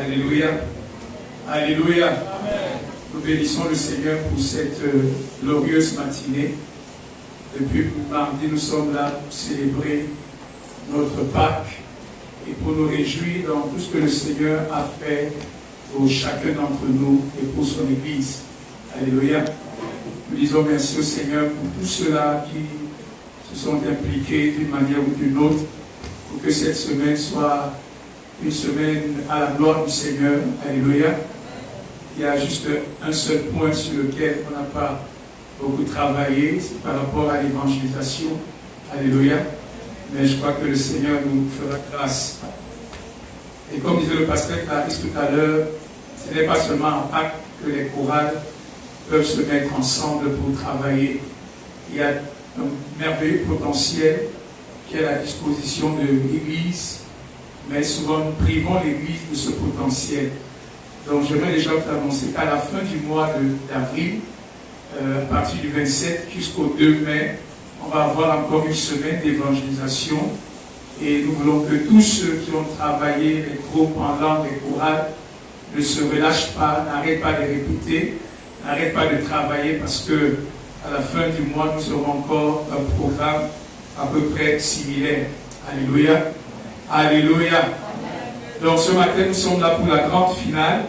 Alléluia. Alléluia. Amen. Nous bénissons le Seigneur pour cette glorieuse matinée. Depuis mardi, nous sommes là pour célébrer notre Pâques et pour nous réjouir dans tout ce que le Seigneur a fait pour chacun d'entre nous et pour son Église. Alléluia. Nous disons merci au Seigneur pour tous ceux-là qui se sont impliqués d'une manière ou d'une autre pour que cette semaine soit une semaine à la gloire du Seigneur. Alléluia. Il y a juste un seul point sur lequel on n'a pas beaucoup travaillé, c'est par rapport à l'évangélisation. Alléluia. Mais je crois que le Seigneur nous fera grâce. Et comme disait le pasteur Clarisse tout à l'heure, ce n'est pas seulement en Pâques que les chorales peuvent se mettre ensemble pour travailler. Il y a un merveilleux potentiel qui est à la disposition de l'Église, mais souvent nous privons l'Église de ce potentiel. Donc j'aimerais déjà vous annoncer qu'à la fin du mois d'avril, à partir du 27 jusqu'au 2 mai, on va avoir encore une semaine d'évangélisation. Et nous voulons que tous ceux qui ont travaillé les groupes en langue et chorales ne se relâchent pas, n'arrêtent pas de répéter, n'arrêtent pas de travailler parce que à la fin du mois, nous aurons encore un programme à peu près similaire. Alléluia. Alléluia. Donc ce matin, nous sommes là pour la grande finale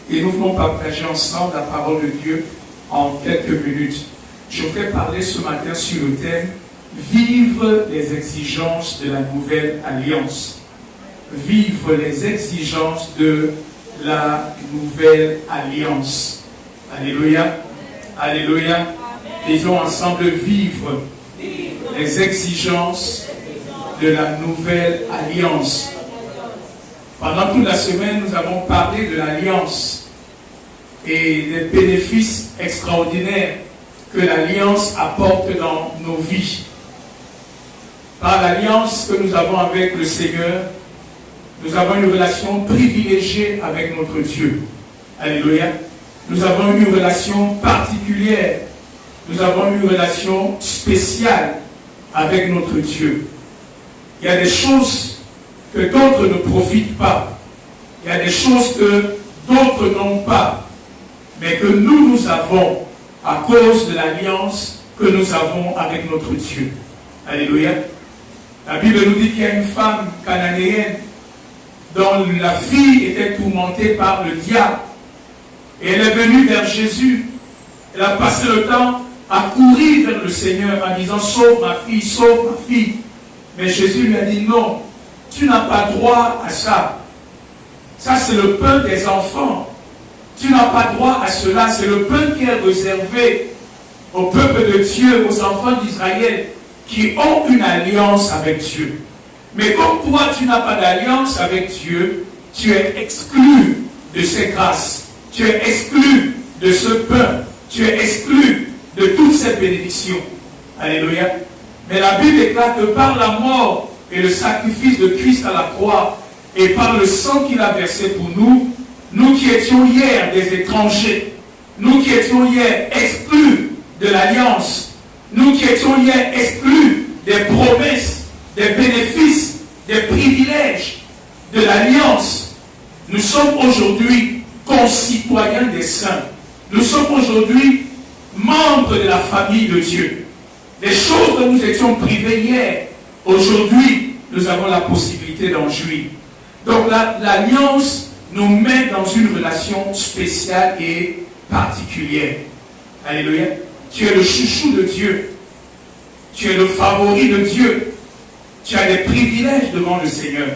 et nous voulons partager ensemble la parole de Dieu en quelques minutes. Je voudrais parler ce matin sur le thème « Vivre les exigences de la nouvelle alliance ». Vivre les exigences de la nouvelle alliance. Alléluia. Alléluia. Disons ensemble vivre les exigences de la nouvelle alliance. Pendant toute la semaine, nous avons parlé de l'alliance et des bénéfices extraordinaires que l'alliance apporte dans nos vies. Par l'alliance que nous avons avec le Seigneur, nous avons une relation privilégiée avec notre Dieu. Alléluia. Nous avons une relation particulière. Nous avons une relation spéciale avec notre Dieu. Il y a des choses que d'autres ne profitent pas. Il y a des choses que d'autres n'ont pas. Mais que nous avons à cause de l'alliance que nous avons avec notre Dieu. Alléluia. La Bible nous dit qu'il y a une femme cananéenne dont la fille était tourmentée par le diable. Et elle est venue vers Jésus. Elle a passé le temps à courir vers le Seigneur en disant « Sauve ma fille, sauve ma fille ». Mais Jésus lui a dit « Non, tu n'as pas droit à ça. Ça, c'est le pain des enfants. Tu n'as pas droit à cela. C'est le pain qui est réservé au peuple de Dieu, aux enfants d'Israël, qui ont une alliance avec Dieu. Mais comme toi, tu n'as pas d'alliance avec Dieu, tu es exclu de ces grâces. Tu es exclu de ce pain. Tu es exclu de toutes ces bénédictions. Alléluia. Mais la Bible déclare que par la mort et le sacrifice de Christ à la croix, et par le sang qu'il a versé pour nous, nous qui étions hier des étrangers, nous qui étions hier exclus de l'alliance, nous qui étions hier exclus des promesses, des bénéfices, des privilèges de l'alliance, nous sommes aujourd'hui concitoyens des saints. Nous sommes aujourd'hui membres de la famille de Dieu. Les choses dont nous étions privés hier, aujourd'hui, nous avons la possibilité d'en jouir. Donc l'alliance nous met dans une relation spéciale et particulière. Alléluia. Tu es le chouchou de Dieu. Tu es le favori de Dieu. Tu as des privilèges devant le Seigneur.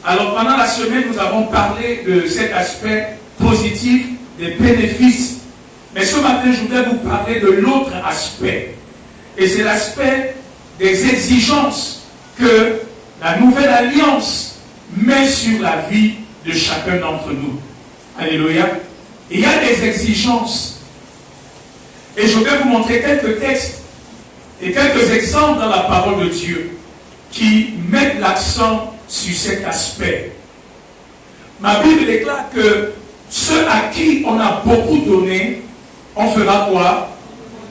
Alors pendant la semaine, nous avons parlé de cet aspect positif, des bénéfices. Mais ce matin, je voudrais vous parler de l'autre aspect. Et c'est l'aspect des exigences que la nouvelle alliance met sur la vie de chacun d'entre nous. Alléluia. Il y a des exigences. Et je vais vous montrer quelques textes et quelques exemples dans la parole de Dieu qui mettent l'accent sur cet aspect. Ma Bible déclare que ceux à qui on a beaucoup donné, on fera quoi?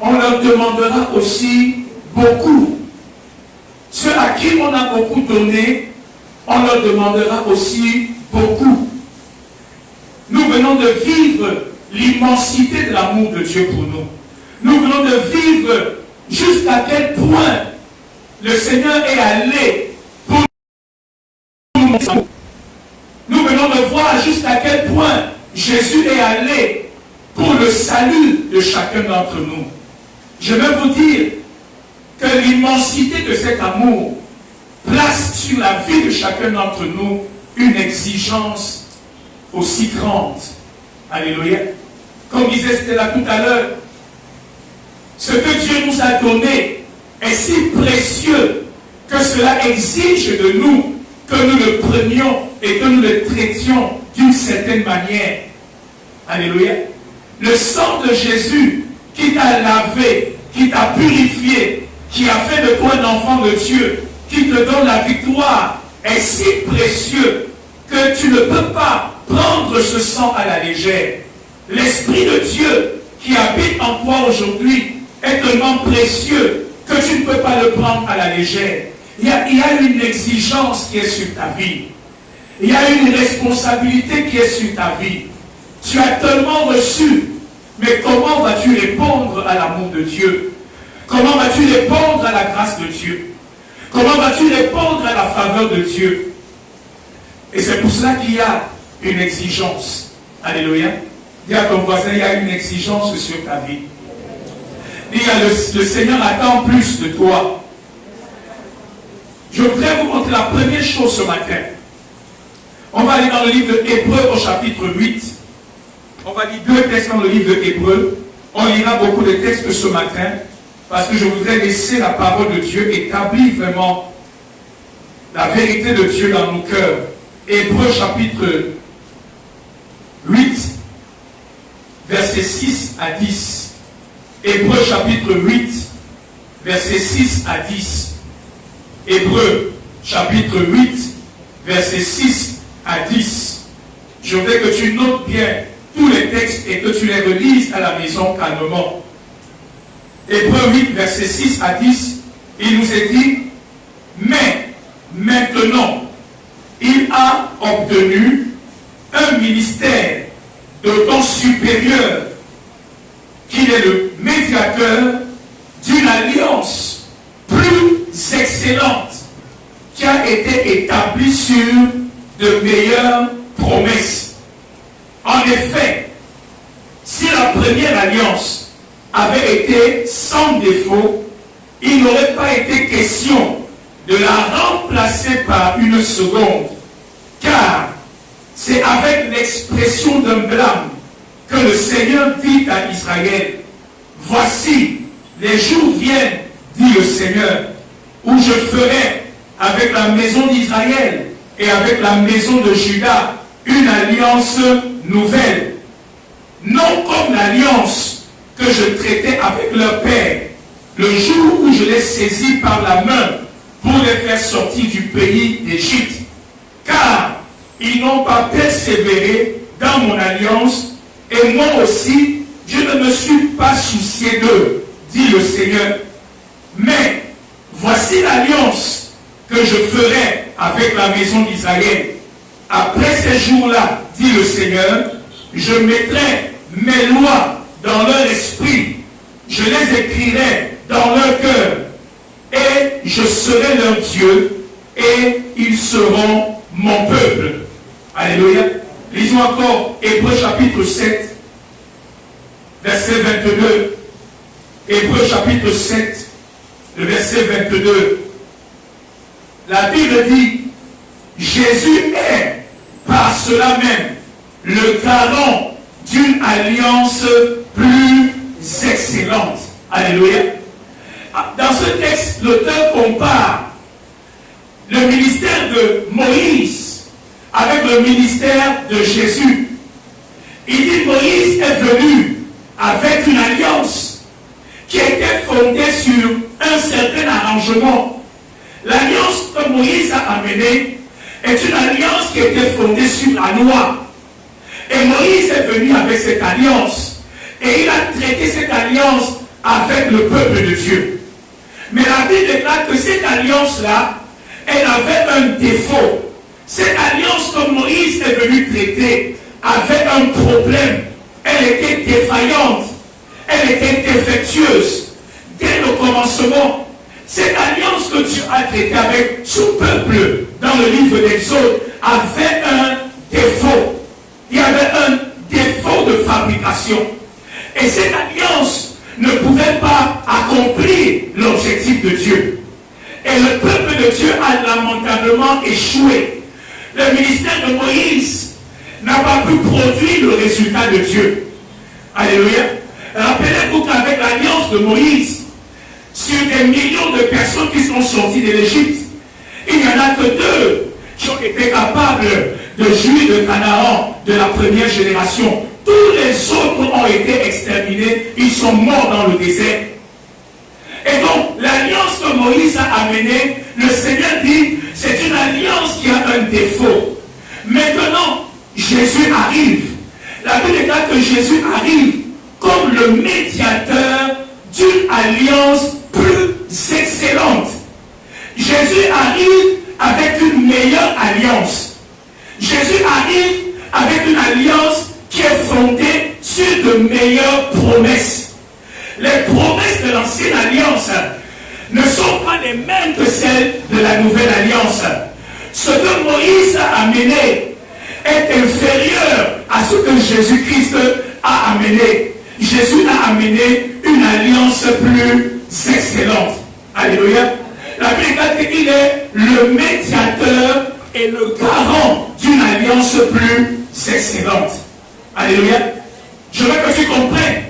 On leur demandera aussi beaucoup. Ceux à qui on a beaucoup donné, on leur demandera aussi beaucoup. venons de vivre l'immensité de l'amour de Dieu pour nous. Nous venons de vivre jusqu'à quel point le Seigneur est allé pour nous. Nous venons de voir jusqu'à quel point Jésus est allé pour le salut de chacun d'entre nous. Je veux vous dire que l'immensité de cet amour place sur la vie de chacun d'entre nous une exigence aussi grande. Alléluia. Comme disait Stella tout à l'heure, ce que Dieu nous a donné est si précieux que cela exige de nous que nous le prenions et que nous le traitions d'une certaine manière. Alléluia. Le sang de Jésus qui t'a lavé, qui t'a purifié, qui a fait de toi un enfant de Dieu, qui te donne la victoire, est si précieux que tu ne peux pas prendre ce sang à la légère. L'Esprit de Dieu qui habite en toi aujourd'hui est tellement précieux que tu ne peux pas le prendre à la légère. Il y a une exigence qui est sur ta vie. Il y a une responsabilité qui est sur ta vie. Tu as tellement reçu, mais comment vas-tu répondre à l'amour de Dieu? Comment vas-tu répondre à la grâce de Dieu? Comment vas-tu répondre à la faveur de Dieu? Et c'est pour cela qu'il y a une exigence. Alléluia. Dis à ton voisin, il y a une exigence sur ta vie. Dis à le Seigneur attend plus de toi. Je voudrais vous montrer la première chose ce matin. On va aller dans le livre de Hébreux au chapitre 8. On va lire 2 textes dans le livre de Hébreux. On lira beaucoup de textes ce matin parce que je voudrais laisser la parole de Dieu établir vraiment la vérité de Dieu dans nos cœurs. Hébreux chapitre 8, versets 6 à 10. Hébreux chapitre 8, versets 6 à 10. Hébreux chapitre 8, versets 6 à 10. Je voudrais que tu notes bien tous les textes et que tu les relises à la maison calmement. Hébreux 8, versets 6 à 10, il nous est dit, mais maintenant, il a obtenu un ministère d'autant supérieur qu'il est le médiateur d'une alliance plus excellente qui a été établie sur de meilleures promesses. En effet, si la première alliance avait été sans défaut, il n'aurait pas été question de la remplacer par une seconde, car c'est avec l'expression d'un blâme que le Seigneur dit à Israël, voici, les jours viennent, dit le Seigneur, où je ferai avec la maison d'Israël et avec la maison de Juda une alliance nouvelle, non comme l'alliance que je traitais avec leur père, le jour où je les saisis par la main pour les faire sortir du pays d'Égypte, car ils n'ont pas persévéré dans mon alliance, et moi aussi, je ne me suis pas soucié d'eux, dit le Seigneur. Mais voici l'alliance que je ferai avec la maison d'Israël. Après ces jours-là, dit le Seigneur, je mettrai mes lois dans leur esprit, je les écrirai dans leur cœur, et je serai leur Dieu, et ils seront mon peuple. Alléluia. Lisons encore Hébreux chapitre 7, verset 22. Hébreux chapitre 7, le verset 22. La Bible dit, Jésus est par cela même le garant d'une alliance plus excellente. Alléluia. Dans ce texte, l'auteur compare le ministère de Moïse avec le ministère de Jésus. Il dit Moïse est venu avec une alliance qui était fondée sur un certain arrangement. L'alliance que Moïse a amenée est une alliance qui était fondée sur la loi. Et Moïse est venu avec cette alliance. Et il a traité cette alliance avec le peuple de Dieu. Mais la Bible déclare que cette alliance-là, elle avait un défaut. Cette alliance que Moïse est venu traiter avait un problème. Elle était défaillante. Elle était défectueuse. Dès le commencement, cette alliance que Dieu a traitée avec son peuple dans le livre d'Exode avait un défaut. Il y avait un défaut de fabrication. Et cette alliance ne pouvait pas accomplir l'objectif de Dieu. Et le peuple de Dieu a lamentablement échoué. Le ministère de Moïse n'a pas pu produire le résultat de Dieu. Alléluia. Rappelez-vous qu'avec l'alliance de Moïse, sur des millions de personnes qui sont sorties de l'Égypte, il n'y en a que 2 qui ont été capables de jouir de Canaan de la première génération. Tous les autres ont été exterminés, ils sont morts dans le désert. Et donc, l'alliance que Moïse a amenée, le Seigneur dit, c'est une alliance qui a un défaut. Maintenant, Jésus arrive. La Bible déclare que Jésus arrive comme le médiateur d'une alliance plus excellente. Jésus arrive avec une meilleure alliance. Jésus arrive avec une alliance qui est fondée sur de meilleures promesses. Les promesses de l'ancienne alliance ne sont pas les mêmes que celles de la nouvelle alliance. Ce que Moïse a amené est inférieur à ce que Jésus-Christ a amené. Jésus a amené une alliance plus excellente. Alléluia. La Bible dit qu'il est le médiateur et le garant d'une alliance plus excellente. Alléluia. Je veux que tu comprennes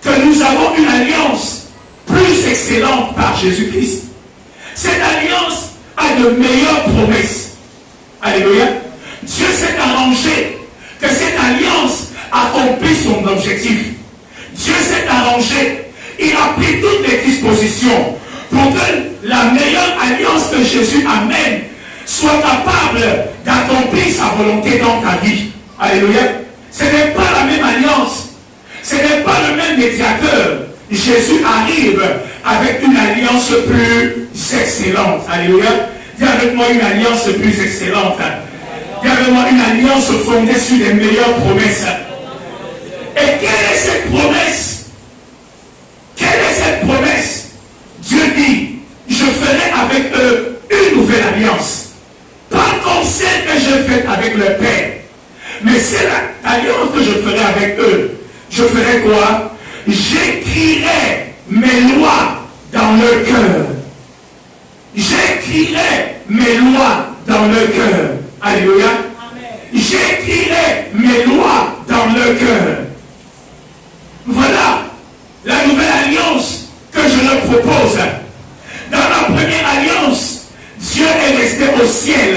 que nous avons une alliance plus excellente par Jésus-Christ. Cette alliance a de meilleures promesses. Alléluia. Dieu s'est arrangé que cette alliance accomplisse son objectif. Dieu s'est arrangé. Il a pris toutes les dispositions pour que la meilleure alliance que Jésus amène soit capable d'accomplir sa volonté dans ta vie. Alléluia. Ce n'est pas la même alliance. Ce n'est pas le même médiateur. Jésus arrive avec une alliance plus excellente. Alléluia. Dis avec moi une alliance plus excellente. Dis avec moi une alliance fondée sur les meilleures promesses. Et quelle est cette promesse? Quelle est cette promesse? Dieu dit, je ferai avec eux une nouvelle alliance. Pas comme celle que j'ai faite avec leur père. Mais c'est l'alliance que je ferai avec eux. Je ferai quoi? J'écrirai mes lois dans leur cœur. J'écrirai mes lois dans leur cœur. Alléluia. J'écrirai mes lois dans leur cœur. Voilà la nouvelle alliance que je leur propose. Dans la première alliance, Dieu est resté au ciel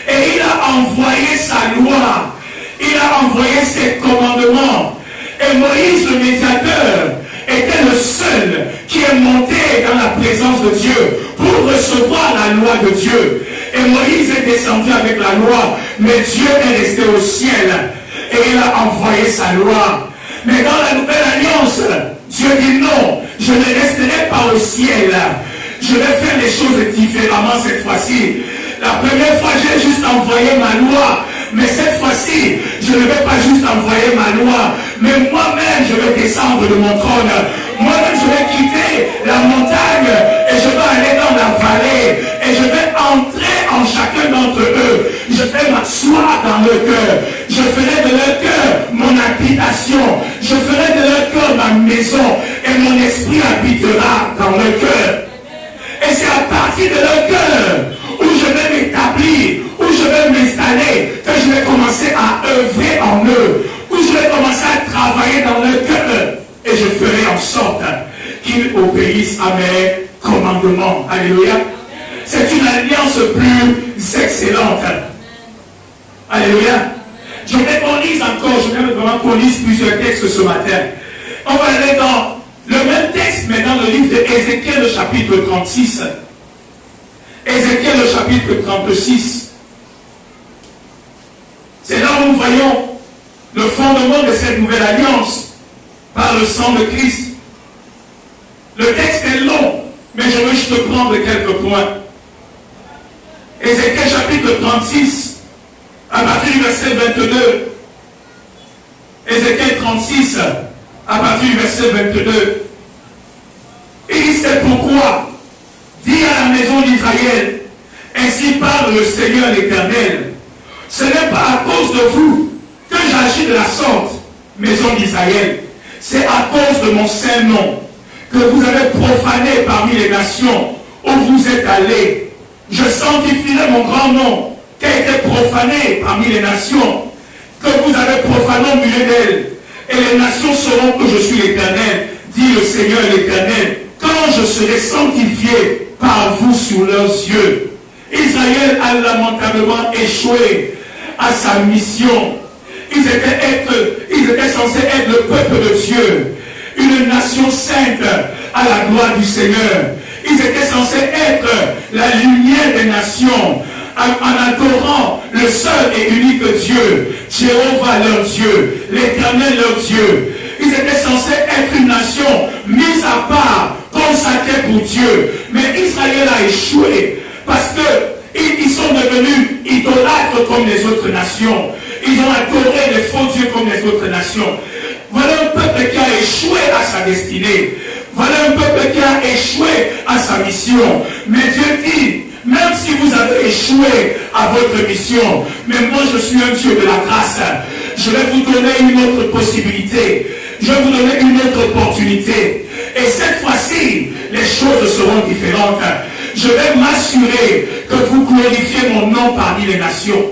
et il a envoyé sa loi. Il a envoyé ses commandements. Et Moïse, le médiateur, était le seul qui est monté dans la présence de Dieu pour recevoir la loi de Dieu. Et Moïse est descendu avec la loi, mais Dieu est resté au ciel et il a envoyé sa loi. Mais dans la nouvelle alliance, Dieu dit non, je ne resterai pas au ciel. Je vais faire les choses différemment cette fois-ci. La première fois, j'ai juste envoyé ma loi. Mais cette fois-ci, je ne vais pas juste envoyer ma loi, mais moi-même, je vais descendre de mon trône. Moi-même, je vais quitter la montagne et je vais aller dans la vallée et je vais entrer en chacun d'entre eux. Je vais m'asseoir dans leur cœur. Je ferai de leur cœur mon habitation. Je ferai de leur cœur ma maison et mon esprit habitera dans leur cœur. Et c'est à partir de leur cœur où je vais m'établir, où je vais m'installer, que je vais commencer à œuvrer en eux, où je vais commencer à travailler dans leur cœur. Et je ferai en sorte qu'ils obéissent à mes commandements. Alléluia. C'est une alliance plus excellente. Alléluia. Je vais qu'on lise encore, je vais vraiment qu'on lise plusieurs textes ce matin. On va aller dans le même texte, mais dans le livre d'Ézéchiel, le chapitre 36. Ézéchiel, le chapitre 36. C'est là où nous voyons le fondement de cette nouvelle alliance par le sang de Christ. Le texte est long, mais je veux juste prendre quelques points. Ézéchiel chapitre 36, à partir du verset 22, Ézéchiel 36, à partir du verset 22. Il dit, c'est pourquoi, dis à la maison d'Israël, ainsi parle le Seigneur l'Éternel, ce n'est pas à cause de vous que j'agis de la sorte, maison d'Israël, c'est à cause de mon saint nom, que vous avez profané parmi les nations où vous êtes allés. Je sanctifierai mon grand nom, qui a été profané parmi les nations, que vous avez profané au milieu d'elles. Et les nations sauront que je suis l'Éternel, dit le Seigneur l'Éternel, quand je serai sanctifié par vous sous leurs yeux. Israël a lamentablement échoué à sa mission. Ils étaient censés être le peuple de Dieu, une nation sainte à la gloire du Seigneur. Ils étaient censés être la lumière des nations, en adorant le seul et unique Dieu, Jéhovah leur Dieu, l'Éternel leur Dieu. Ils étaient censés être une nation mise à part, consacrée pour Dieu. Mais Israël a échoué parce qu'ils sont devenus idolâtres comme les autres nations. Ils ont adoré les faux dieux comme les autres nations. Voilà un peuple qui a échoué à sa destinée. Voilà un peuple qui a échoué à sa mission. Mais Dieu dit, même si vous avez échoué à votre mission, mais moi je suis un Dieu de la grâce. Je vais vous donner une autre possibilité. Je vais vous donner une autre opportunité. Et cette fois-ci, les choses seront différentes. Je vais m'assurer que vous glorifiez mon nom parmi les nations.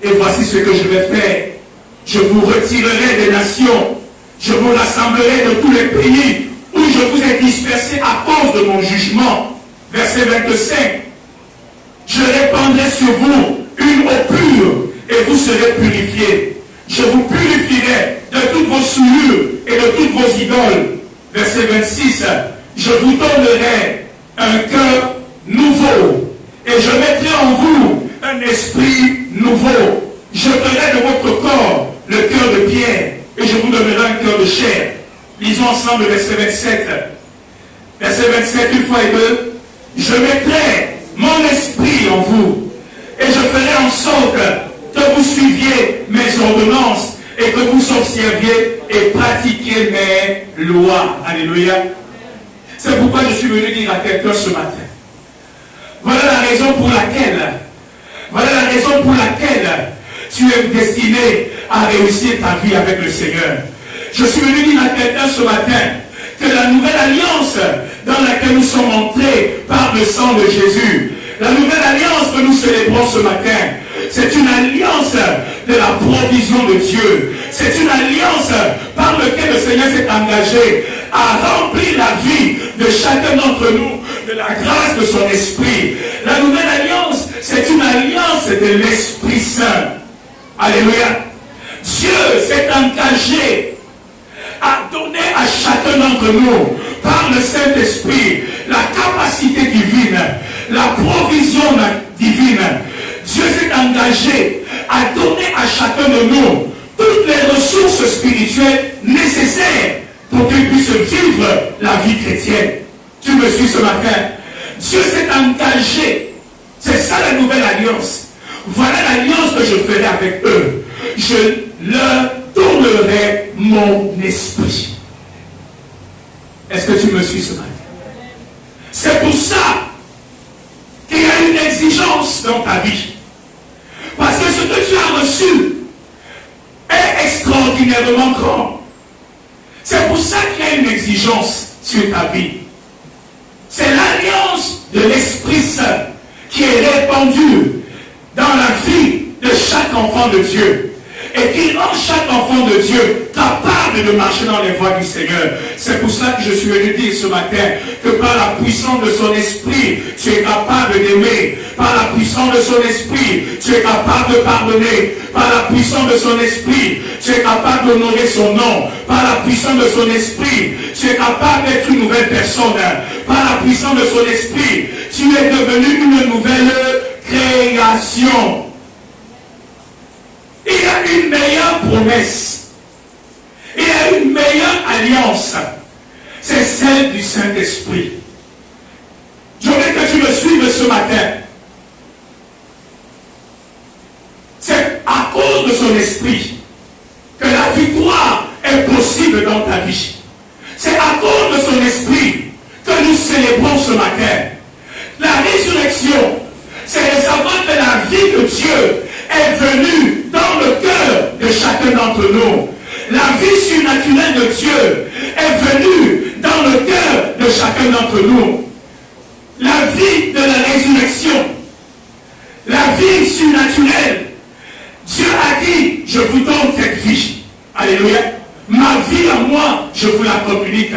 Et voici ce que je vais faire. Je vous retirerai des nations. Je vous rassemblerai de tous les pays où je vous ai dispersés à cause de mon jugement. Verset 25. Je répandrai sur vous une eau pure et vous serez purifiés. Je vous purifierai de toutes vos souillures et de toutes vos idoles. Verset 26. Je vous donnerai un cœur nouveau et je mettrai en vous un esprit nouveau. Je ferai de votre corps le cœur de pierre et je vous donnerai un cœur de chair. Lisons ensemble le verset 27. Verset 27, une fois et deux. Je mettrai mon esprit en vous et je ferai en sorte que vous suiviez mes ordonnances et que vous observiez et pratiquiez mes lois. Alléluia. C'est pourquoi je suis venu dire à quelqu'un ce matin. Voilà la raison pour laquelle tu es destiné à réussir ta vie avec le Seigneur. Je suis venu dire à quelqu'un ce matin que la nouvelle alliance dans laquelle nous sommes entrés par le sang de Jésus, la nouvelle alliance que nous célébrons ce matin, c'est une alliance de la provision de Dieu. C'est une alliance par laquelle le Seigneur s'est engagé à remplir la vie de chacun d'entre nous de la grâce de son esprit. La nouvelle alliance, c'est une alliance de l'Esprit Saint. Alléluia. Dieu s'est engagé à donner à chacun d'entre nous, par le Saint-Esprit, la capacité divine, la provision divine. Dieu s'est engagé à donner à chacun de nous toutes les ressources spirituelles nécessaires pour qu'il puisse vivre la vie chrétienne. Tu me suis ce matin? Dieu s'est engagé. C'est ça la nouvelle alliance. Voilà l'alliance que je ferai avec eux. Je leur donnerai mon esprit. Est-ce que tu me suis ce matin? C'est pour ça qu'il y a une exigence dans ta vie. Parce que ce que tu as reçu est extraordinairement grand. C'est pour ça qu'il y a une exigence sur ta vie. C'est l'alliance de l'Esprit Saint qui est répandue dans la vie de chaque enfant de Dieu. Et qui rend chaque enfant de Dieu capable de marcher dans les voies du Seigneur. C'est pour ça que je suis venu dire ce matin que par la puissance de son esprit, tu es capable d'aimer. Par la puissance de son esprit, tu es capable de pardonner. Par la puissance de son esprit, tu es capable d'honorer son nom. Par la puissance de son esprit, tu es capable d'être une nouvelle personne. Par la puissance de son esprit, tu es devenu une nouvelle création. Il y a une meilleure promesse. Il y a une meilleure alliance. C'est celle du Saint-Esprit. Je veux que tu me suives ce matin. C'est à cause de son esprit que la victoire Dieu est venu dans le cœur de chacun d'entre nous. La vie de la résurrection, la vie surnaturelle. Dieu a dit, je vous donne cette vie. Alléluia. Ma vie à moi, je vous la communique.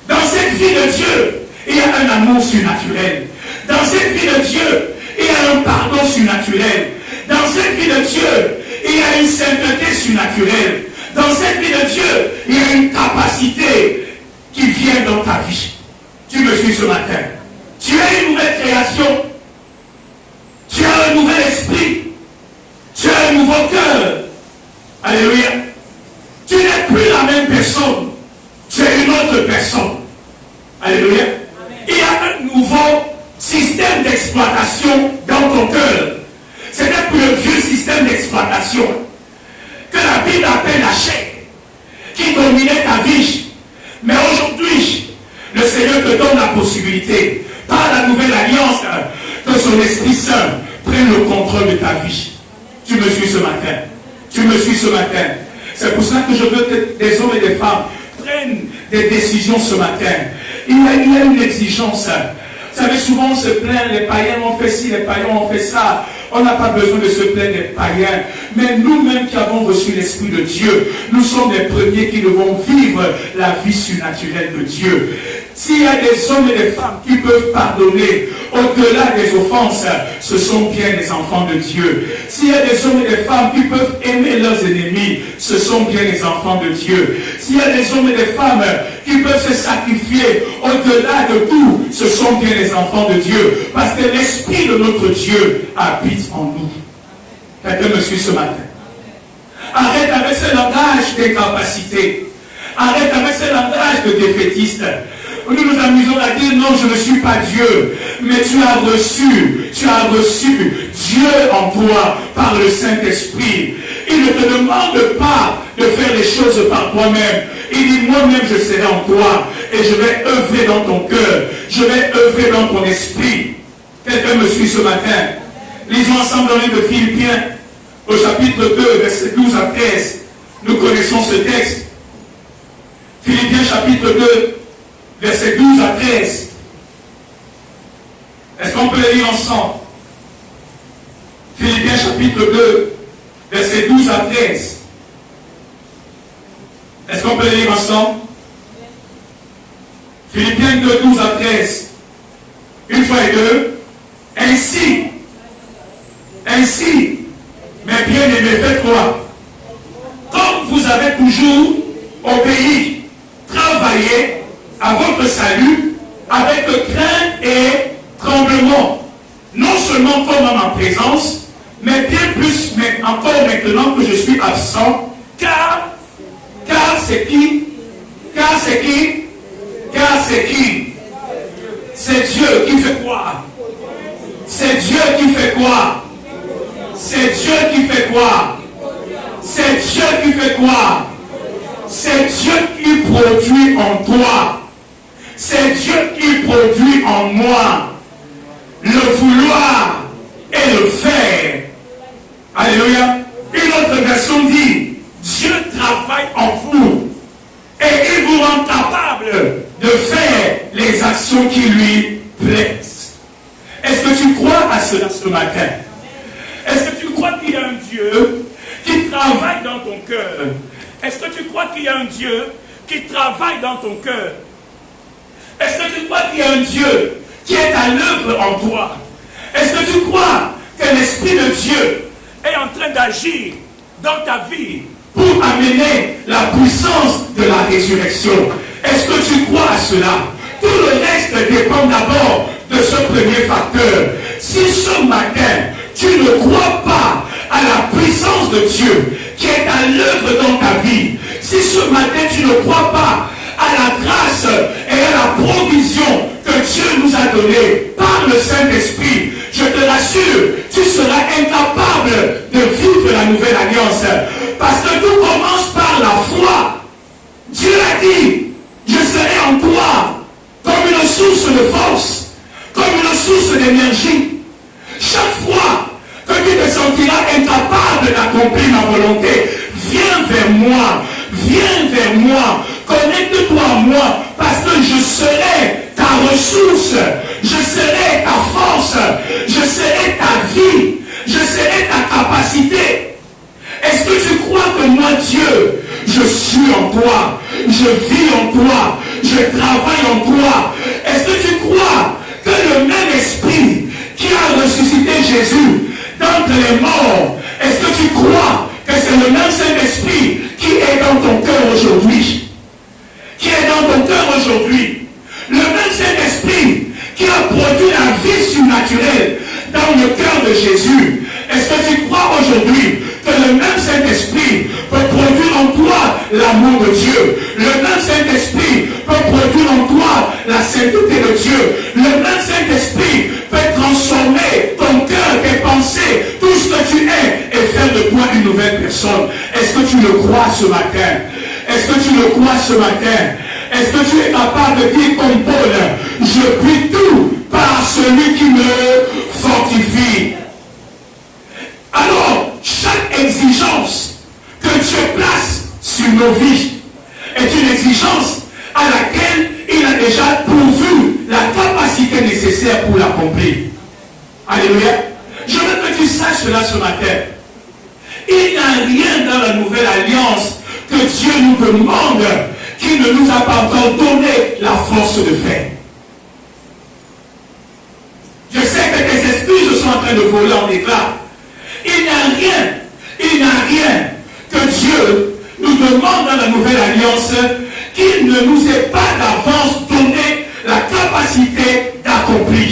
Dans cette vie de Dieu, il y a un amour surnaturel. Dans cette vie de Dieu, il y a un pardon surnaturel. Dans cette vie de Dieu, il y a une sainteté surnaturelle. Dans cette vie de Dieu, il y a une capacité qui vient dans ta vie. Tu me suis ce matin. Tu as une nouvelle création. Tu as un nouvel esprit. Tu as un nouveau cœur. Alléluia. Tu n'es plus la même personne. Tu es une autre personne. Alléluia. Il y a un nouveau système d'exploitation dans ton cœur. Ce n'est plus le vieux système d'exploitation que la Bible appelle la chair, qui dominait ta vie. Mais aujourd'hui, le Seigneur te donne la possibilité, par la nouvelle alliance, que son Esprit Saint prenne le contrôle de ta vie. Tu me suis ce matin. Tu me suis ce matin. C'est pour cela que je veux que des hommes et des femmes prennent des décisions ce matin. Il y a une exigence. Vous savez, souvent on se plaint, les païens ont fait ci, les païens ont fait ça. On n'a pas besoin de se plaindre des païens. Mais nous-mêmes qui avons reçu l'Esprit de Dieu, nous sommes les premiers qui devons vivre la vie surnaturelle de Dieu. S'il y a des hommes et des femmes qui peuvent pardonner au-delà des offenses, ce sont bien les enfants de Dieu. S'il y a des hommes et des femmes qui peuvent aimer leurs ennemis, ce sont bien les enfants de Dieu. S'il y a des hommes et des femmes qui peuvent se sacrifier au-delà de tout, ce sont bien les enfants de Dieu. Parce que l'Esprit de notre Dieu habite en nous. Quelqu'un me suit ce matin. Arrête avec ce langage d'incapacité. Arrête avec ce langage de défaitiste. Nous nous amusons à dire non, je ne suis pas Dieu. Mais tu as reçu Dieu en toi par le Saint-Esprit. Il ne te demande pas de faire les choses par toi-même. Il dit moi-même je serai en toi et je vais œuvrer dans ton cœur. Je vais œuvrer dans ton esprit. Quelqu'un me suit ce matin. Lisons ensemble dans le livre de Philippiens au chapitre 2, versets 12 à 13. Nous connaissons ce texte. Philippiens chapitre 2, versets 12 à 13. Est-ce qu'on peut le lire ensemble? Philippiens chapitre 2, versets 12 à 13. Est-ce qu'on peut le lire ensemble? Philippiens 2, 12 à 13. Une fois et deux. Ainsi, mes bien-aimés, faites quoi? Comme vous avez toujours obéi, travaillé à votre salut avec crainte et tremblement, non seulement comme en ma présence, mais bien plus, mais encore maintenant que je suis absent, car c'est qui? C'est Dieu qui fait quoi? C'est Dieu qui fait quoi? C'est Dieu qui fait quoi? C'est Dieu qui fait quoi? C'est Dieu qui produit en toi. C'est Dieu qui produit en moi. Le vouloir et le faire. Alléluia. Une autre version dit, Dieu travaille en vous et il vous rend capable de faire les actions qui lui plaisent. Est-ce que tu crois à cela ce matin? Est-ce que tu crois qu'il y a un Dieu qui travaille dans ton cœur? Est-ce que tu crois qu'il y a un Dieu qui travaille dans ton cœur? Est-ce que tu crois qu'il y a un Dieu qui est à l'œuvre en toi? Est-ce que tu crois que l'Esprit de Dieu est en train d'agir dans ta vie pour amener la puissance de la résurrection? Est-ce que tu crois à cela? Tout le reste dépend d'abord de ce premier facteur. Si ce matin, tu ne crois pas à la puissance de Dieu qui est à l'œuvre dans ta vie, si ce matin tu ne crois pas à la grâce et à la provision que Dieu nous a donnée par le Saint-Esprit, je te rassure, tu seras incapable de vivre la nouvelle alliance. Parce que tout commence par la foi. Dieu a dit, je serai en toi comme une source de force, comme une source d'énergie. Chaque fois que tu te sentiras incapable d'accomplir ma volonté, viens vers moi connecte-toi à moi, parce que je serai ta ressource, je serai ta force, je serai ta vie, je serai ta capacité. Est-ce que tu crois que moi, Dieu, je suis en toi, je vis en toi, je travaille en toi? Est-ce que tu crois que le même esprit qui a ressuscité Jésus d'entre les morts, est-ce que tu crois que c'est le même Saint-Esprit qui est dans ton cœur aujourd'hui? Qui est dans ton cœur aujourd'hui? Le même Saint-Esprit qui a produit la vie surnaturelle dans le cœur de Jésus. Est-ce que tu crois aujourd'hui que le même Saint-Esprit peut produire en toi l'amour de Dieu? Le même Saint-Esprit peut produire en toi la sainteté de Dieu. Le même Saint-Esprit peut transformer ton cœur, tes pensées, tout ce que tu es et faire de toi une nouvelle personne. Est-ce que tu le crois ce matin? Est-ce que tu le crois ce matin? Est-ce que tu es capable de dire comme Paul, je puis tout par celui qui me fortifie? Alors, chaque exigence que Dieu place sur nos vies est une exigence à laquelle il a déjà pourvu la capacité nécessaire pour l'accomplir. Alléluia. Je veux que tu saches cela ce matin. Il n'y a rien dans la nouvelle alliance que Dieu nous demande qui ne nous a pas encore donné la force de faire. Je sais que tes excuses sont en train de voler en éclats. Il n'y a rien que Dieu nous demande dans la nouvelle alliance qu'il ne nous ait pas d'avance donné la capacité d'accomplir.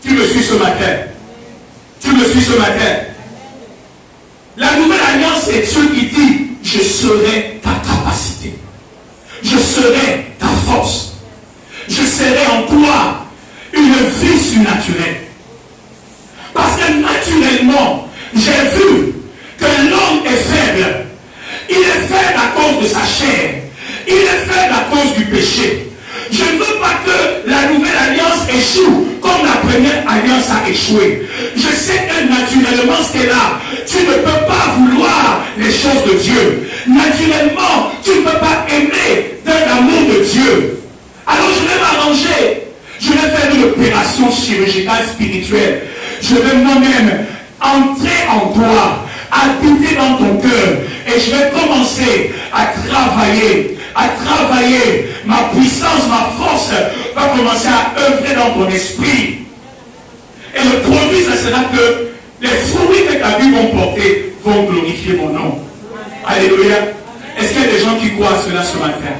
Tu me suis ce matin? Tu me suis ce matin? La nouvelle alliance, c'est Dieu qui dit, je serai ta capacité. Je serai ta force. Je serai en toi une vie surnaturelle. Parce que naturellement, j'ai vu que l'homme est faible. Il est faible à cause de sa chair. Il est faible à cause du péché. Je ne veux pas que la nouvelle alliance échoue comme la première alliance a échoué. Je sais que naturellement c'est là. Tu ne peux pas vouloir les choses de Dieu. Naturellement, tu ne peux pas aimer d'un amour de Dieu. Alors je vais m'arranger. Je vais faire une opération chirurgicale spirituelle. Je vais moi-même entrer en toi, habiter dans ton cœur, et je vais commencer à travailler. Ma puissance, ma force va commencer à œuvrer dans ton esprit. Et le produit, ce sera que les fruits que ta vie vont porter vont glorifier mon nom. Alléluia. Est-ce qu'il y a des gens qui croient à cela ce matin?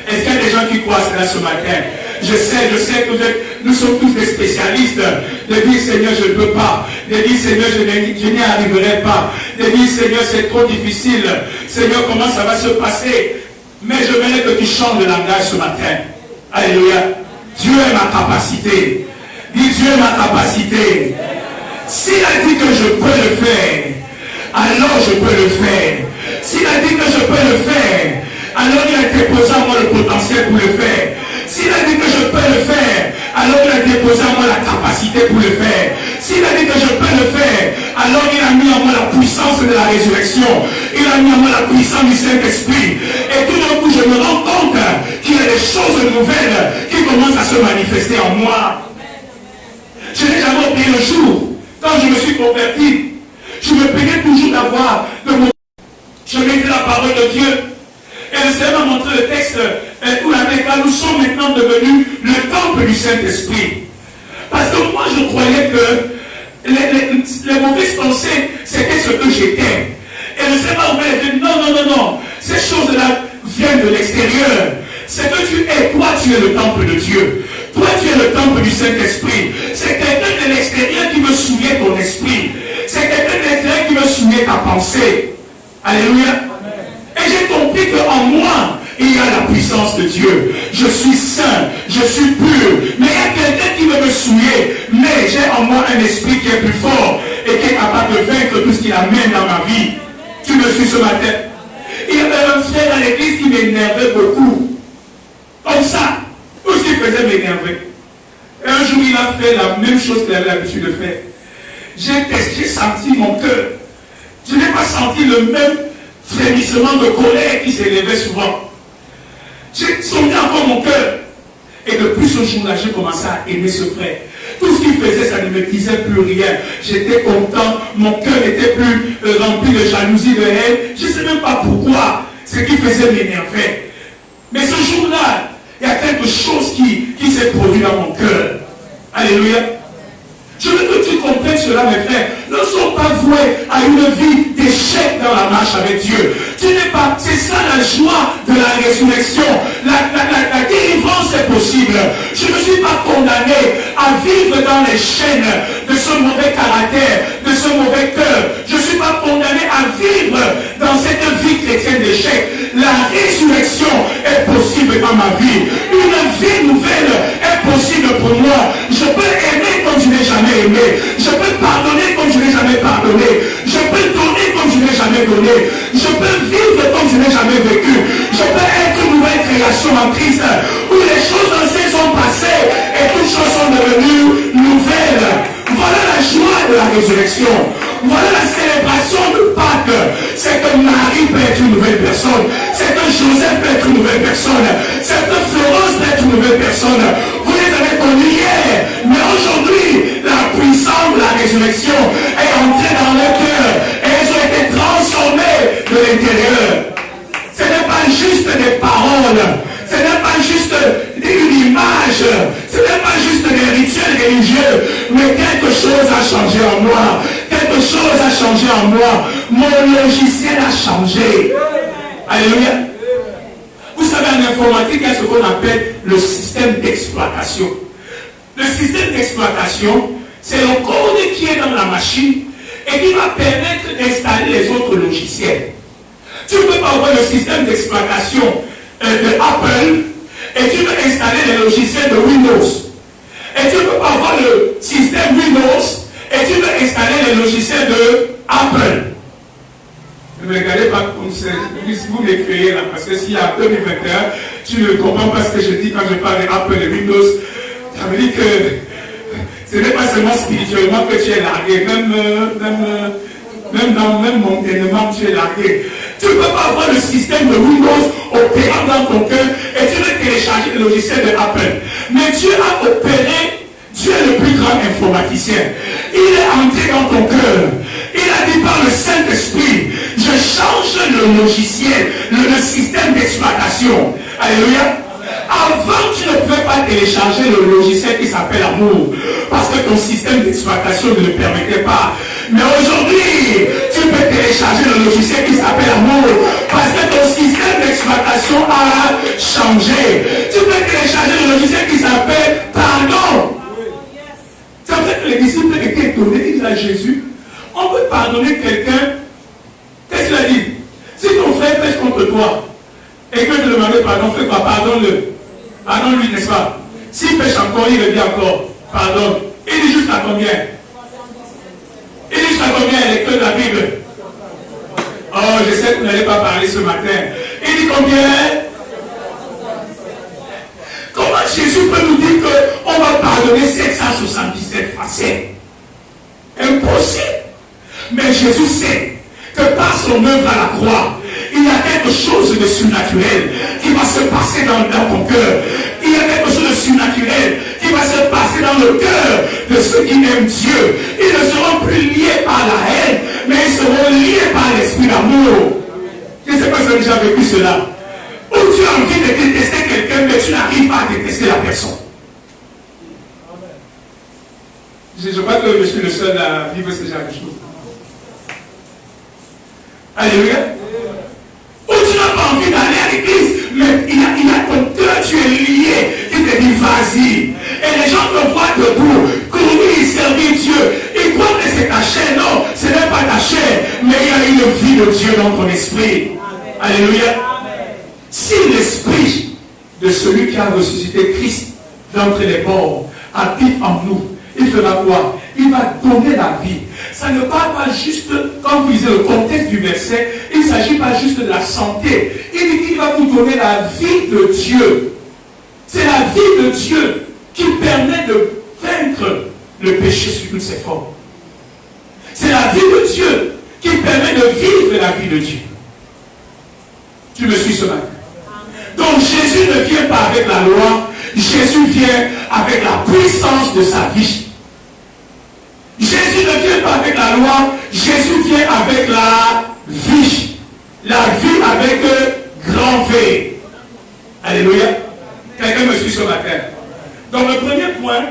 Est-ce qu'il y a des gens qui croient à cela ce matin? Je sais que nous sommes tous des spécialistes de dire Seigneur je ne peux pas, de dire Seigneur je n'y arriverai pas, de dire Seigneur c'est trop difficile, Seigneur comment ça va se passer? Mais je voudrais que tu changes de langage ce matin. Alléluia. Dieu est ma capacité. Dis Dieu est ma capacité. S'il a dit que je peux le faire, alors je peux le faire. S'il a dit que je peux le faire, alors il a déposé en moi le potentiel pour le faire. S'il a dit que je peux le faire, alors il a déposé en moi la capacité pour le faire. S'il a dit que je peux le faire, alors il a mis en moi la puissance de la résurrection. Il a mis en moi la puissance du Saint-Esprit. Et tout d'un coup, je me rends compte qu'il y a des choses nouvelles qui commencent à se manifester en moi. Je n'ai jamais oublié le jour, quand je me suis converti, je me plaignais toujours d'avoir de mon... Je mettais la parole de Dieu. Et le Seigneur m'a montré le texte où la déclare, nous sommes maintenant devenus le temple du Saint-Esprit. Parce que moi je croyais que les mauvaises pensées, c'était ce que j'étais. Et le Seigneur m'a dit, non, ces choses-là viennent de l'extérieur. C'est que tu es, toi tu es le temple de Dieu. Toi tu es le temple du Saint-Esprit. C'est quelqu'un de l'extérieur qui veut souiller ton esprit. C'est quelqu'un de l'extérieur qui veut souiller ta pensée. Alléluia. Et j'ai compris qu'en moi, il y a la puissance de Dieu. Je suis saint, je suis pur. Mais il y a quelqu'un qui veut me souiller. Mais j'ai en moi un esprit qui est plus fort et qui est capable de vaincre tout ce qu'il amène dans ma vie. Tu me suis ce matin. Il y avait un frère à l'église qui m'énervait beaucoup. Comme ça. Tout ce qu'il faisait m'énervait. Et un jour, il a fait la même chose qu'il avait l'habitude de faire. J'ai senti mon cœur. Je n'ai pas senti le même frémissement de colère qui s'élevait souvent. J'ai sondé encore mon cœur. Et depuis ce jour-là, j'ai commencé à aimer ce frère. Tout ce qu'il faisait, ça ne me disait plus rien. J'étais content, mon cœur n'était plus rempli de jalousie, de haine. Je ne sais même pas pourquoi ce qu'il faisait m'énervait. Mais ce jour-là, il y a quelque chose qui s'est produit dans mon cœur. Alléluia. Je veux que tu comprennes cela, mes frères. Nous ne sommes pas voués à une vie d'échec dans la marche avec Dieu. Tu n'es pas. C'est ça la joie de la résurrection. La délivrance est possible. Je ne suis pas condamné à vivre dans les chaînes de ce mauvais caractère, de ce mauvais cœur. Je ne suis pas condamné à vivre dans cette vie chrétienne d'échec. La résurrection est possible dans ma vie. Une vie nouvelle est possible pour moi. Je peux aimer comme je n'ai jamais aimé. Je peux pardonner comme je n'ai jamais pardonné. Je peux donner comme je n'ai jamais donné. Je peux vivre comme je n'ai jamais vécu. Je peux être une nouvelle création en Christ où les choses anciennes sont passées et toutes choses sont devenues nouvelles. Voilà la joie de la résurrection. Voilà la célébration de Pâques. C'est que Marie peut être une nouvelle personne. C'est que Joseph peut être une nouvelle personne. C'est que Florence peut être une nouvelle personne. Vous les avez connus hier. Mais aujourd'hui, la puissance de la résurrection est entrée dans leur cœur. Et elles ont été transformées de l'intérieur. Ce n'est pas juste des paroles. Ce n'est pas juste une image. Ce n'est pas juste des rituels religieux. Mais quelque chose a changé en moi. Quelque chose a changé en moi. Mon logiciel a changé. Alléluia. Vous savez, en informatique, il y a ce qu'on appelle le système d'exploitation. Le système d'exploitation, c'est le code qui est dans la machine et qui va permettre d'installer les autres logiciels. Tu ne peux pas avoir le système d'exploitation de Apple et tu veux installer les logiciels de Windows. Et tu ne peux pas avoir le système Windows et tu veux installer les logiciels de Apple. Ne me regardez pas comme ça, si vous m'écrivez là, parce que s'il y a 2021, tu ne comprends pas ce que je dis quand je parle d'Apple et Windows. Ça veut dire que ce n'est pas seulement spirituellement que tu es largué, même momentanément tu es largué. Tu ne peux pas avoir le système de Windows opérant dans ton cœur et tu veux télécharger le logiciel de Apple. Mais Dieu a opéré, Dieu est le plus grand informaticien. Il est entré dans ton cœur. Il a dit par le Saint-Esprit, je change le logiciel, le système d'exploitation. Alléluia. Avant, tu ne pouvais pas télécharger le logiciel qui s'appelle Amour, parce que ton système d'exploitation ne le permettait pas. Mais aujourd'hui, tu peux télécharger le logiciel qui s'appelle Amour, parce que ton système d'exploitation a changé. Tu peux télécharger le logiciel qui s'appelle Pardon. C'est vrai que les disciples étaient étonnés, ils disent à Jésus, on peut pardonner quelqu'un. Qu'est-ce qu'il a dit? Si ton frère pêche contre toi, et que tu lui demandes pardon, fais quoi? Pardonne-le. Pardonne-lui, n'est-ce pas? S'il pêche encore, il revient encore. Pardonne. Il dit juste à combien? Il dit juste à combien, lecteur de la Bible? Oh, je sais que vous n'allez pas parler ce matin. Il dit combien? Comment Jésus peut nous dire qu'on va pardonner 777 facettes? Impossible. Mais Jésus sait que par son œuvre à la croix, il y a quelque chose de surnaturel qui va se passer dans ton cœur. Il y a quelque chose de surnaturel qui va se passer dans le cœur de ceux qui aiment Dieu. Ils ne seront plus liés par la haine, mais ils seront liés par l'esprit d'amour. Je ne sais pas si vous avez déjà vécu cela. Où tu as envie de détester quelqu'un, mais tu n'arrives pas à détester la personne. Je crois que je suis le seul à vivre ce genre de choses. Alléluia. Où tu n'as pas envie d'aller à l'église, mais il a ton cœur, tu es lié. Il te dit vas-y. Et les gens te voient debout, courir, servir Dieu. Ils croient que c'est ta chair. Non, ce n'est pas ta chair, mais il y a une vie de Dieu dans ton esprit. Amen. Alléluia. Amen. Si l'esprit de celui qui a ressuscité Christ d'entre les morts habite en nous, il fera quoi? Il va donner la vie. Ça ne parle pas juste, quand vous lisez le contexte du verset, il ne s'agit pas juste de la santé. Il dit qu'il va vous donner la vie de Dieu. C'est la vie de Dieu qui permet de vaincre le péché sous toutes ses formes. C'est la vie de Dieu qui permet de vivre la vie de Dieu. Tu me suis ce matin? Donc Jésus ne vient pas avec la loi, Jésus vient avec la puissance de sa vie. Jésus ne vient pas avec la loi, Jésus vient avec la vie. La vie avec grand V. Alléluia. Quelqu'un me suit ce matin. Donc le premier point,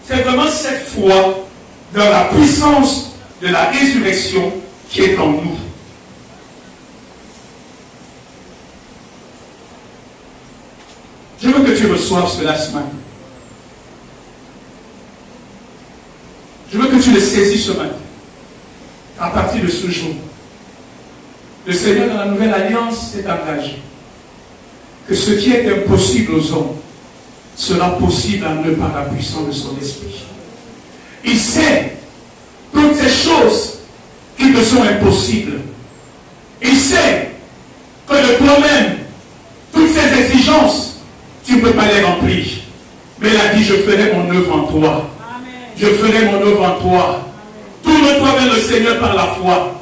c'est vraiment cette foi dans la puissance de la résurrection qui est en nous. Je veux que tu reçoives cela ce matin. Je veux que tu le saisisses ce matin. À partir de ce jour, le Seigneur dans la nouvelle alliance s'est engagé que ce qui est impossible aux hommes sera possible en eux par la puissance de son esprit. Il sait toutes ces choses qui te sont impossibles. Il sait que de toi-même, toutes ces exigences, tu ne peux pas les remplir. Mais il a dit, je ferai mon œuvre en toi. Je ferai mon œuvre en toi. Tourne-toi vers le Seigneur par la foi.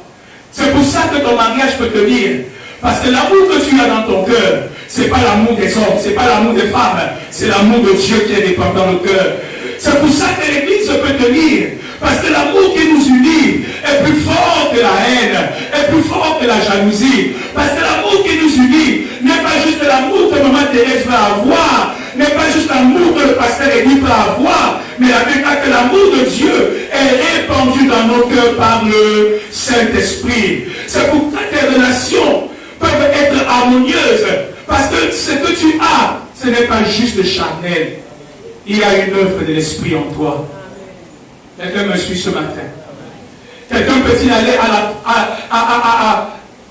C'est pour ça que ton mariage peut tenir. Parce que l'amour que tu as dans ton cœur, ce n'est pas l'amour des hommes, ce n'est pas l'amour des femmes, c'est l'amour de Dieu qui est déposé dans le cœur. C'est pour ça que l'Église peut tenir. Parce que l'amour qui nous unit est plus fort que la haine, est plus fort que la jalousie. Parce que l'amour qui nous unit n'est pas juste l'amour que Maman Thérèse va avoir, n'est pas juste l'amour que le pasteur Élie va avoir, mais la vérité que l'amour de Dieu est répandu dans nos cœurs par le Saint-Esprit. C'est pourquoi tes relations peuvent être harmonieuses. Parce que ce que tu as, ce n'est pas juste charnel. Il y a une œuvre de l'Esprit en toi. Quelqu'un me suit ce matin. Quelqu'un peut-il aller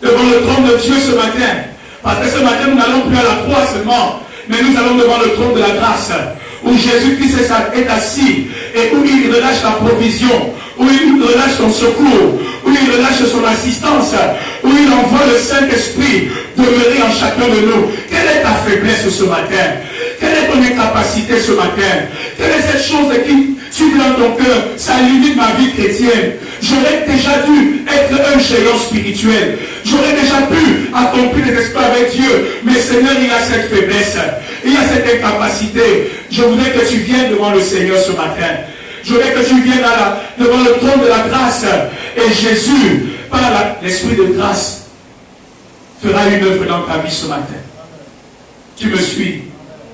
devant le trône de Dieu ce matin? Parce que ce matin, nous n'allons plus à la croix seulement, mais nous allons devant le trône de la grâce, où Jésus-Christ est assis, et où il relâche la provision, où il relâche son secours, où il relâche son assistance, où il envoie le Saint-Esprit demeurer en chacun de nous. Quelle est ta faiblesse ce matin? Quelle est ton incapacité ce matin? Quelle est cette chose qui tu dis dans ton cœur, ça limite ma vie chrétienne? J'aurais déjà dû être un géant spirituel. J'aurais déjà pu accomplir des exploits avec Dieu. Mais Seigneur, il y a cette faiblesse. Il y a cette incapacité. Je voudrais que tu viennes devant le Seigneur ce matin. Je voudrais que tu viennes devant le trône de la grâce. Et Jésus, par l'esprit de grâce, fera une œuvre dans ta vie ce matin. Tu me suis.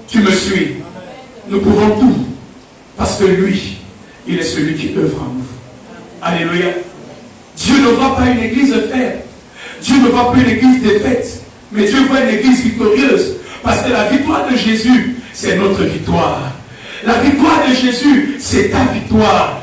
Tu me suis. Nous pouvons tout. Parce que lui, il est celui qui œuvre en nous. Alléluia. Dieu ne voit pas une église faire. Dieu ne voit pas une église défaite. Mais Dieu voit une église victorieuse. Parce que la victoire de Jésus, c'est notre victoire. La victoire de Jésus, c'est ta victoire.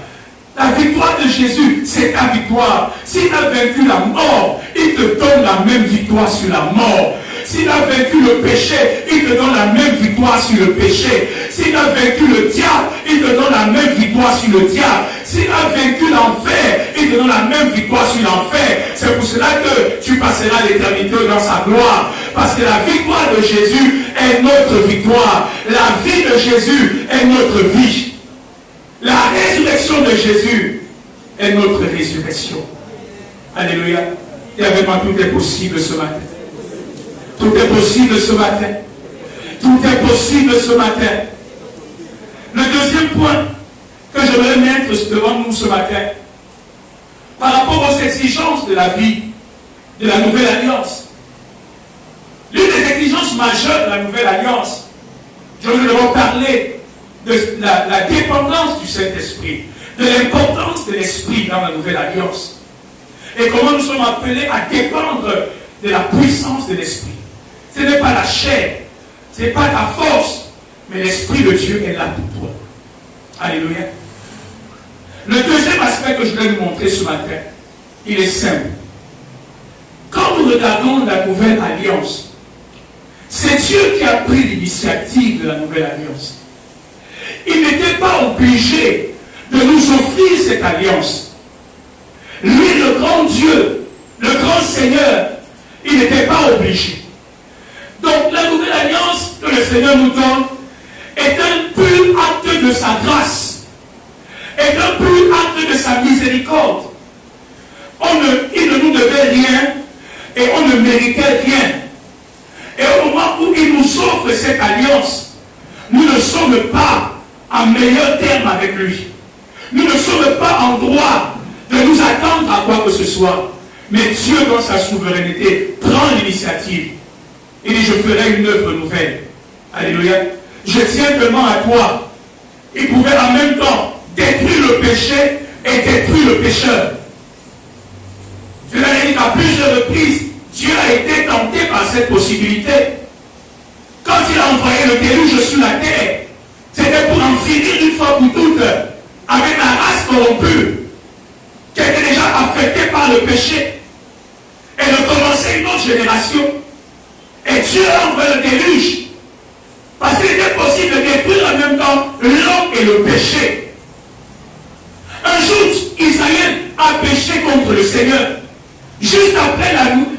La victoire de Jésus, c'est ta victoire. S'il a vaincu la mort, il te donne la même victoire sur la mort. S'il a vaincu le péché, il te donne la même victoire sur le péché. S'il a vaincu le diable, il te donne la même victoire sur le diable. S'il a vaincu l'enfer, il te donne la même victoire sur l'enfer. C'est pour cela que tu passeras l'éternité dans sa gloire. Parce que la victoire de Jésus est notre victoire. La vie de Jésus est notre vie. La résurrection de Jésus est notre résurrection. Alléluia. Et avec moi, tout est possible ce matin. Tout est possible ce matin. Tout est possible ce matin. Le deuxième point que je veux mettre devant nous ce matin, par rapport aux exigences de la vie, de la nouvelle alliance. L'une des exigences majeures de la nouvelle alliance, je veux d'abord parler de la dépendance du Saint-Esprit, de l'importance de l'Esprit dans la nouvelle alliance. Et comment nous sommes appelés à dépendre de la puissance de l'Esprit. Ce n'est pas la chair, ce n'est pas ta force, mais l'Esprit de Dieu est là pour toi. Alléluia. Le deuxième aspect que je voulais vous montrer ce matin, il est simple. Quand nous regardons la nouvelle alliance, c'est Dieu qui a pris l'initiative de la nouvelle alliance. Il n'était pas obligé de nous offrir cette alliance. Lui, le grand Dieu, le grand Seigneur, il n'était pas obligé. Donc la nouvelle alliance que le Seigneur nous donne est un pur acte de sa grâce, est un pur acte de sa miséricorde. Il ne nous devait rien et on ne méritait rien. Et au moment où il nous sommes pas en meilleur terme avec lui. Nous ne sommes pas en droit de nous attendre à quoi que ce soit. Mais Dieu, dans sa souveraineté, prend l'initiative. Il dit, je ferai une œuvre nouvelle. Alléluia. Je tiens vraiment à toi. Il pouvait en même temps détruire le péché et détruire le pécheur. Dieu l'a dit qu'à plusieurs reprises, Dieu a été tenté par cette possibilité. Quand il a envoyé le déluge sur la terre, c'était pour en finir une fois pour toutes avec la race corrompue qui était déjà affectée par le péché et de commencer une autre génération. Et Dieu a envoyé le déluge parce qu'il était possible de détruire en même temps l'homme et le péché. Un jour, Israël a péché contre le Seigneur. Juste après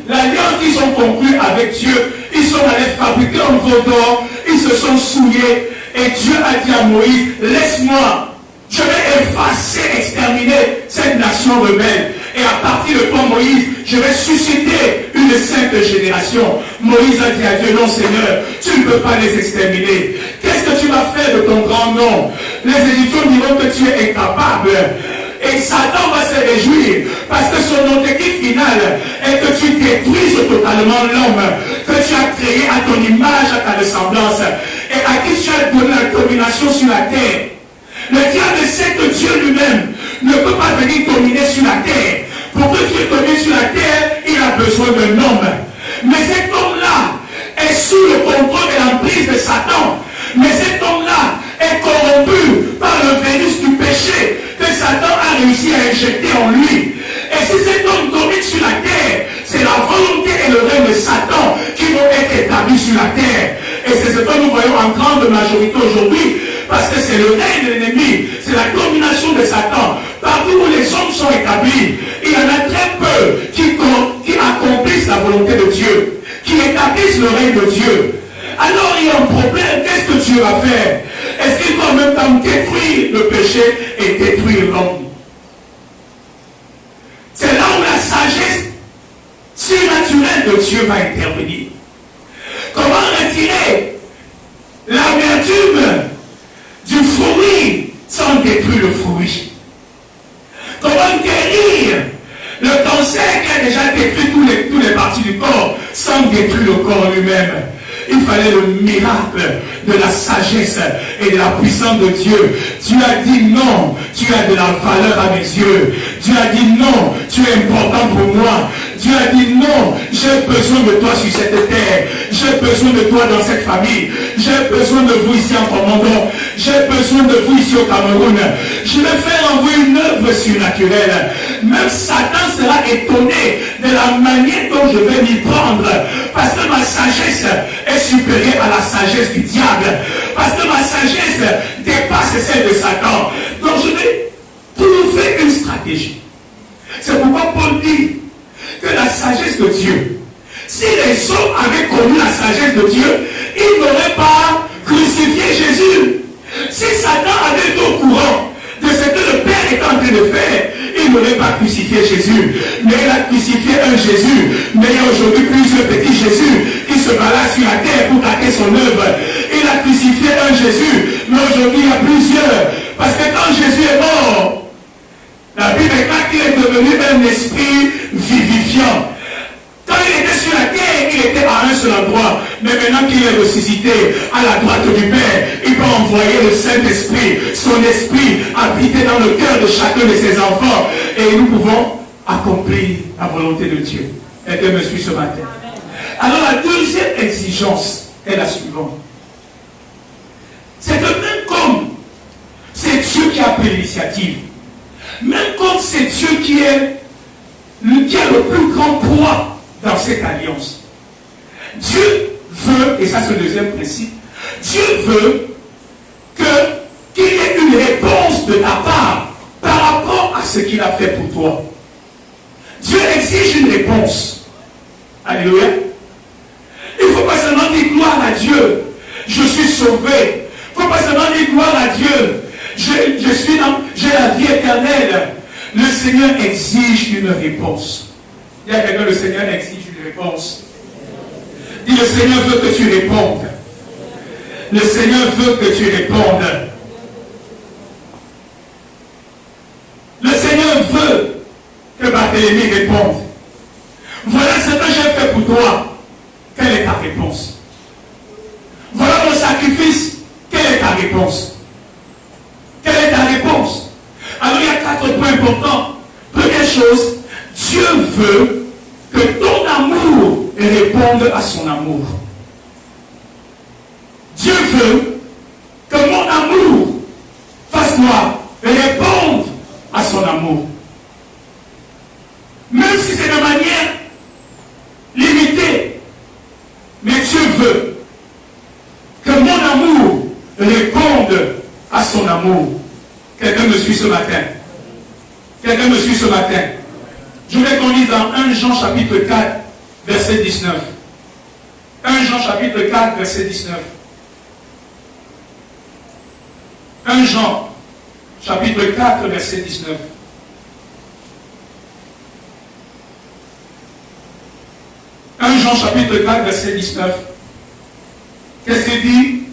l'alliance qu'ils ont conclue avec Dieu, ils sont allés fabriquer un veau d'or, ils se sont souillés, et Dieu a dit à Moïse, laisse-moi, je vais effacer, exterminer cette nation rebelle. Et à partir de toi, Moïse, je vais susciter une sainte génération. Moïse a dit à Dieu, non Seigneur, tu ne peux pas les exterminer. Qu'est-ce que tu vas faire de ton grand nom? Les Égyptiens diront que tu es incapable. Et Satan va se réjouir parce que son objectif final est que tu détruises totalement l'homme que tu as créé à ton image, à ta ressemblance et à qui tu as donné la domination sur la terre. Le diable sait que Dieu lui-même ne peut pas venir dominer sur la terre. Pour que Dieu domine sur la terre, il a besoin d'un homme. Mais cet homme-là est sous le contrôle et l'emprise de Satan. Mais cet homme-là est corrompu par le Vénus du péché que Satan a réussi à injecter en lui. Et si cet homme domine sur la terre, c'est la volonté et le règne de Satan qui vont être établis sur la terre. Et c'est ce que nous voyons en grande majorité aujourd'hui, parce que c'est le règne de l'ennemi, c'est la domination de Satan. Partout où les hommes sont établis, il y en a très peu qui accomplissent la volonté de Dieu, qui établissent le règne de Dieu. Alors il y a un problème, qu'est-ce que Dieu va faire? Est-ce qu'il va en même temps détruire le péché et détruire l'homme? C'est là où la sagesse surnaturelle de Dieu va intervenir. Comment retirer l'amertume du fruit sans détruire le fruit? Comment guérir le cancer qui a déjà détruit toutes les parties du corps sans détruire le corps lui-même? Il fallait le miracle de la sagesse et de la puissance de Dieu. Dieu a dit non, tu as de la valeur à mes yeux. Dieu a dit non, tu es important pour moi. Dieu a dit non, j'ai besoin de toi sur cette terre. J'ai besoin de toi dans cette famille. J'ai besoin de vous ici en Commandant. J'ai besoin de vous ici au Cameroun. Je vais faire en vous une œuvre surnaturelle. Même Satan sera étonné de la manière dont je vais m'y prendre. Parce que ma sagesse est supérieure à la sagesse du diable. Parce que ma sagesse dépasse celle de Satan. Donc je vais trouver une stratégie. C'est pourquoi Paul dit que la sagesse de Dieu, si les hommes avaient connu la sagesse de Dieu, ils n'auraient pas crucifié Jésus. Si Satan avait été au courant de ce que le Père est en train de faire, il n'aurait pas crucifié Jésus. Mais il a crucifié un Jésus. Mais il y a aujourd'hui plusieurs petits Jésus qui se baladent sur la terre pour gâter son œuvre. Il a crucifié un Jésus. Mais aujourd'hui il y a plusieurs. Parce que quand Jésus est mort, la Bible déclare qu'il est devenu un esprit vivifiant. Quand il était sur la terre, il était à un seul endroit. Mais maintenant qu'il est ressuscité à la droite du Père, il peut envoyer le Saint-Esprit, son esprit habiter dans le cœur de chacun de ses enfants. Et nous pouvons accomplir la volonté de Dieu. Et Dieu me suit ce matin. Alors la deuxième exigence est la suivante. C'est que même comme c'est Dieu qui a pris l'initiative, même comme c'est Dieu qui a le plus grand poids dans cette alliance, Dieu veut, et ça c'est le deuxième principe, Dieu veut qu'il y ait une réponse de ta part par rapport à ce qu'il a fait pour toi. Dieu exige une réponse. Alléluia. Il ne faut pas seulement dire gloire à Dieu, je suis sauvé. Il ne faut pas seulement dire gloire à Dieu, j'ai la vie éternelle. Le Seigneur exige une réponse. Il y a quelqu'un, le Seigneur exige une réponse. Dis, le Seigneur veut que tu répondes. Le Seigneur veut que tu répondes. Le Seigneur veut que Barthélemy réponde. Voilà ce que j'ai fait pour toi. Quelle est ta réponse? Voilà mon sacrifice. Quelle est ta réponse? Quelle est ta réponse? Alors il y a 4 points importants. Première chose, Dieu veut que ton amour réponde à son amour. Dieu veut que mon amour fasse quoi? Répondre à son amour. Même si c'est de manière limitée. Mais Dieu veut que mon amour réponde à son amour. Quelqu'un me suit ce matin? Quelqu'un me suit ce matin? Je voulais qu'on lise dans 1 Jean chapitre 4, verset 19. 1 Jean chapitre 4, verset 19. 1 Jean chapitre 4, verset 19. Jean chapitre 4, verset 19. Qu'est-ce qu'il dit?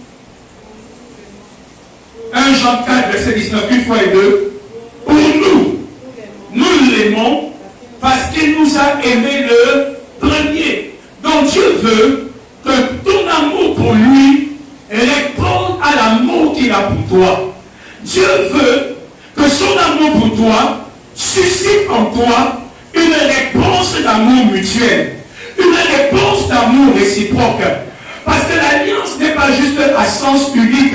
1 Jean 4, verset 19, une fois et deux. Pour nous l'aimons parce qu'il nous a aimés le premier. Donc Dieu veut que ton amour pour lui réponde à l'amour qu'il a pour toi. Dieu veut que son amour pour toi suscite en toi une réponse d'amour mutuel, une réponse d'amour réciproque. Parce que l'alliance n'est pas juste à sens unique.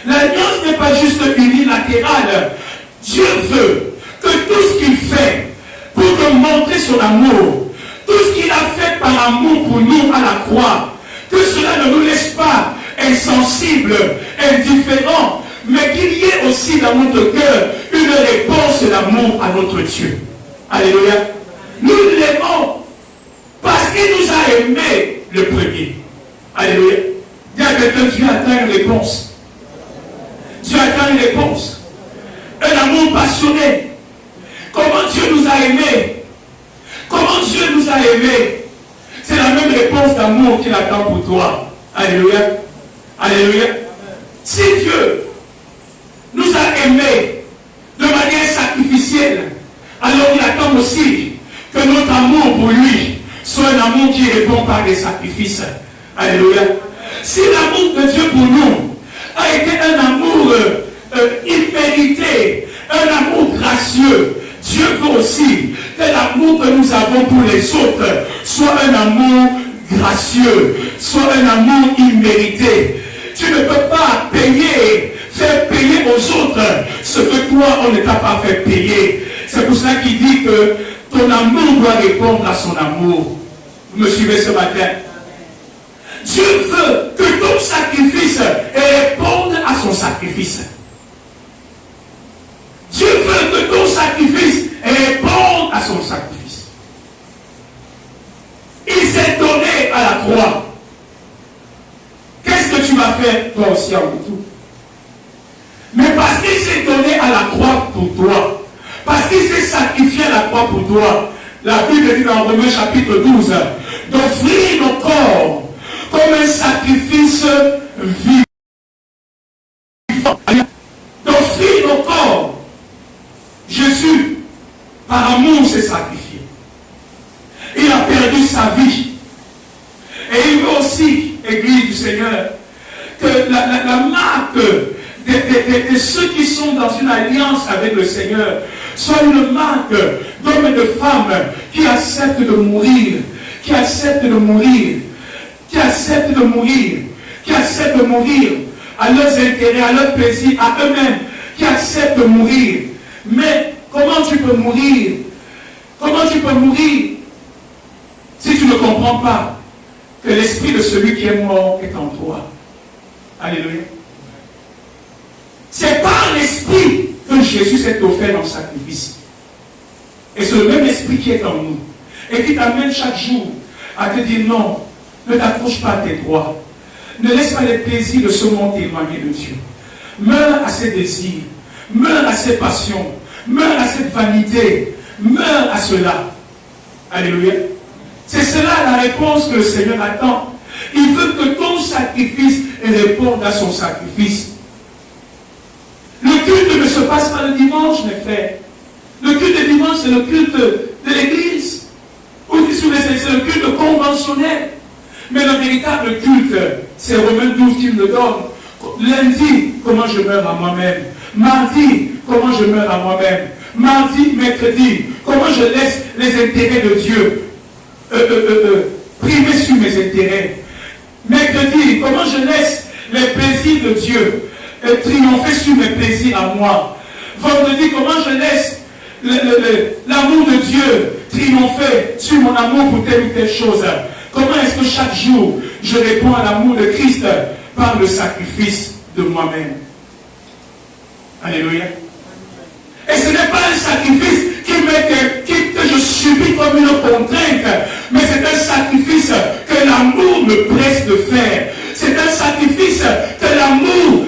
L'alliance n'est pas juste unilatérale. Dieu veut que tout ce qu'il fait pour te montrer son amour, tout ce qu'il a fait par amour pour nous à la croix, que cela ne nous laisse pas insensibles, indifférents, mais qu'il y ait aussi dans notre cœur une réponse d'amour à notre Dieu. Alléluia. Nous l'aimons parce qu'il nous a aimés le premier. Alléluia. Dis à quelqu'un, Dieu attend une réponse. Dieu attend une réponse. Un amour passionné. Comment Dieu nous a aimés. Comment Dieu nous a aimés. C'est la même réponse d'amour qu'il attend pour toi. Alléluia. Alléluia. Si Dieu nous a aimés de manière sacrificielle, alors il attend aussi que notre amour pour lui soit un amour qui répond par des sacrifices. Alléluia. Si l'amour de Dieu pour nous a été un amour immérité, un amour gracieux, Dieu veut aussi que l'amour que nous avons pour les autres soit un amour gracieux, soit un amour immérité. Tu ne peux pas faire payer aux autres ce que toi on ne t'a pas fait payer. C'est pour cela qu'il dit que ton amour doit répondre à son amour. Vous me suivez ce matin? Dieu veut que ton sacrifice réponde à son sacrifice. Dieu veut que ton sacrifice réponde à son sacrifice. Il s'est donné à la croix. Qu'est-ce que tu vas faire toi aussi en retour? Mais parce qu'il s'est donné à la croix pour toi, parce qu'il s'est sacrifié à la croix pour toi, la Bible dit dans Romains chapitre 12, d'offrir nos corps comme un sacrifice vivant. D'offrir nos corps. Jésus, par amour, s'est sacrifié. Il a perdu sa vie. Et il veut aussi, Église du Seigneur, que la marque de ceux qui sont dans une alliance avec le Seigneur soit une marque d'hommes et de femmes qui acceptent de mourir, qui acceptent de mourir, qui acceptent de mourir, qui acceptent de mourir à leurs intérêts, à leurs plaisirs, à eux-mêmes, qui acceptent de mourir. Mais comment tu peux mourir? Comment tu peux mourir si tu ne comprends pas que l'esprit de celui qui est mort est en toi? Alléluia. C'est par l'esprit que Jésus s'est offert dans le sacrifice. Et c'est le même esprit qui est en nous. Et qui t'amène chaque jour à te dire non, ne t'accroche pas à tes droits. Ne laisse pas les plaisirs de ce monde t'éloigner de Dieu. Meurs à ses désirs. Meurs à ses passions. Meurs à cette vanité. Meurs à cela. Alléluia. C'est cela la réponse que le Seigneur attend. Il veut que ton sacrifice réponde à son sacrifice. Le culte ne se passe pas le dimanche, mes frères. Le culte de dimanche, c'est le culte de l'église. Ou c'est le culte conventionnel. Mais le véritable culte, c'est Romains 12 qui me le donne. Lundi, comment je meurs à moi-même. Mardi, comment je meurs à moi-même. Mardi, mercredi, comment je laisse les intérêts de Dieu primer sur mes intérêts. Mercredi, comment je laisse les plaisirs de Dieu triompher sur mes plaisirs à moi. Vendredi, comment je laisse l'amour de Dieu triompher sur mon amour pour telle ou telle chose. Comment est-ce que chaque jour, je réponds à l'amour de Christ par le sacrifice de moi-même. Alléluia. Et ce n'est pas un sacrifice que je subis comme une contrainte, mais c'est un sacrifice que l'amour me presse de faire. C'est un sacrifice que l'amour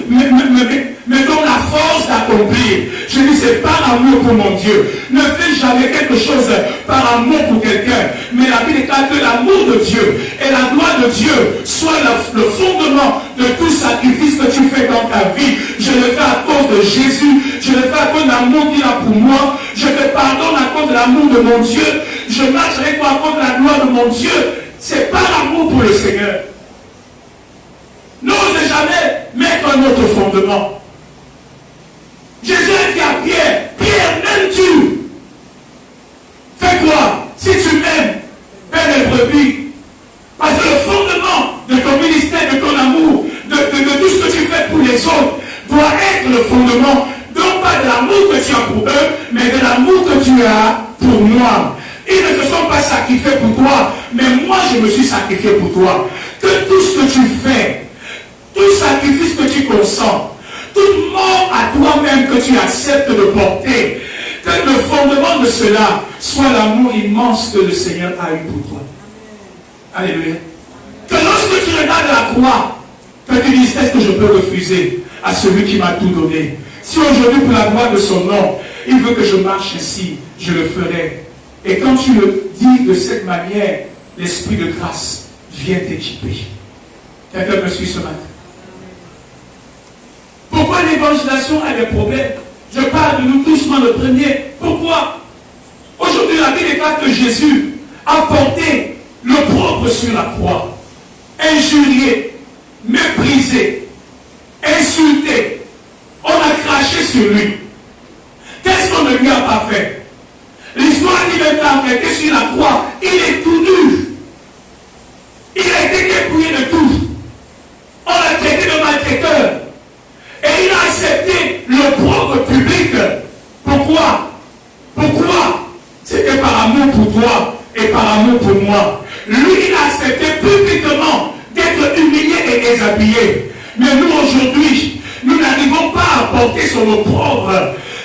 me donne la force d'accomplir. Je dis, c'est par amour pour mon Dieu. Ne fais jamais quelque chose par amour pour quelqu'un. Mais la Bible déclare que l'amour de Dieu et la gloire de Dieu soit le fondement de tout sacrifice que tu fais dans ta vie. Je le fais à cause de Jésus. Je le fais à cause de l'amour qu'il a pour moi. Je te pardonne à cause de l'amour de mon Dieu. Je marche avec toi à cause de la gloire de mon Dieu. C'est par amour pour le Seigneur. N'ose jamais mettre un autre fondement. Jésus a dit à Pierre, Pierre, m'aimes-tu? Fais quoi? Si tu m'aimes, fais les brebis. Parce que le fondement de ton ministère, de ton amour, de tout ce que tu fais pour les autres, doit être le fondement, non pas de l'amour que tu as pour eux, mais de l'amour que tu as pour moi. Ils ne se sont pas sacrifiés pour toi, mais moi je me suis sacrifié pour toi. Que tout ce que tu fais, tout sacrifice que tu consens, toute mort à toi-même que tu acceptes de porter, que le fondement de cela soit l'amour immense que le Seigneur a eu pour toi. Alléluia. Que lorsque tu regardes la croix, que tu dises, est-ce que je peux refuser à celui qui m'a tout donné? Si aujourd'hui, pour la gloire de son nom, il veut que je marche ainsi, je le ferai. Et quand tu le dis de cette manière, l'Esprit de grâce vient t'équiper. Quelqu'un me suit ce matin? Pourquoi l'évangélisation a des problèmes? Je parle de nous doucement le premier. Pourquoi? Aujourd'hui, la Bible déclare que Jésus a porté le propre sur la croix. Injurié, méprisé, insulté. On a craché sur lui. Qu'est-ce qu'on ne lui a pas fait? L'histoire dit maintenant qu'il était sur la croix. Il est tout nu. Il a été dépouillé de tout. On l'a traité de maltraiteur. Et il a accepté l'opprobre public. Pourquoi? Pourquoi? C'était par amour pour toi et par amour pour moi. Lui, il a accepté publiquement d'être humilié et déshabillé. Mais nous, aujourd'hui, nous n'arrivons pas à porter son opprobre.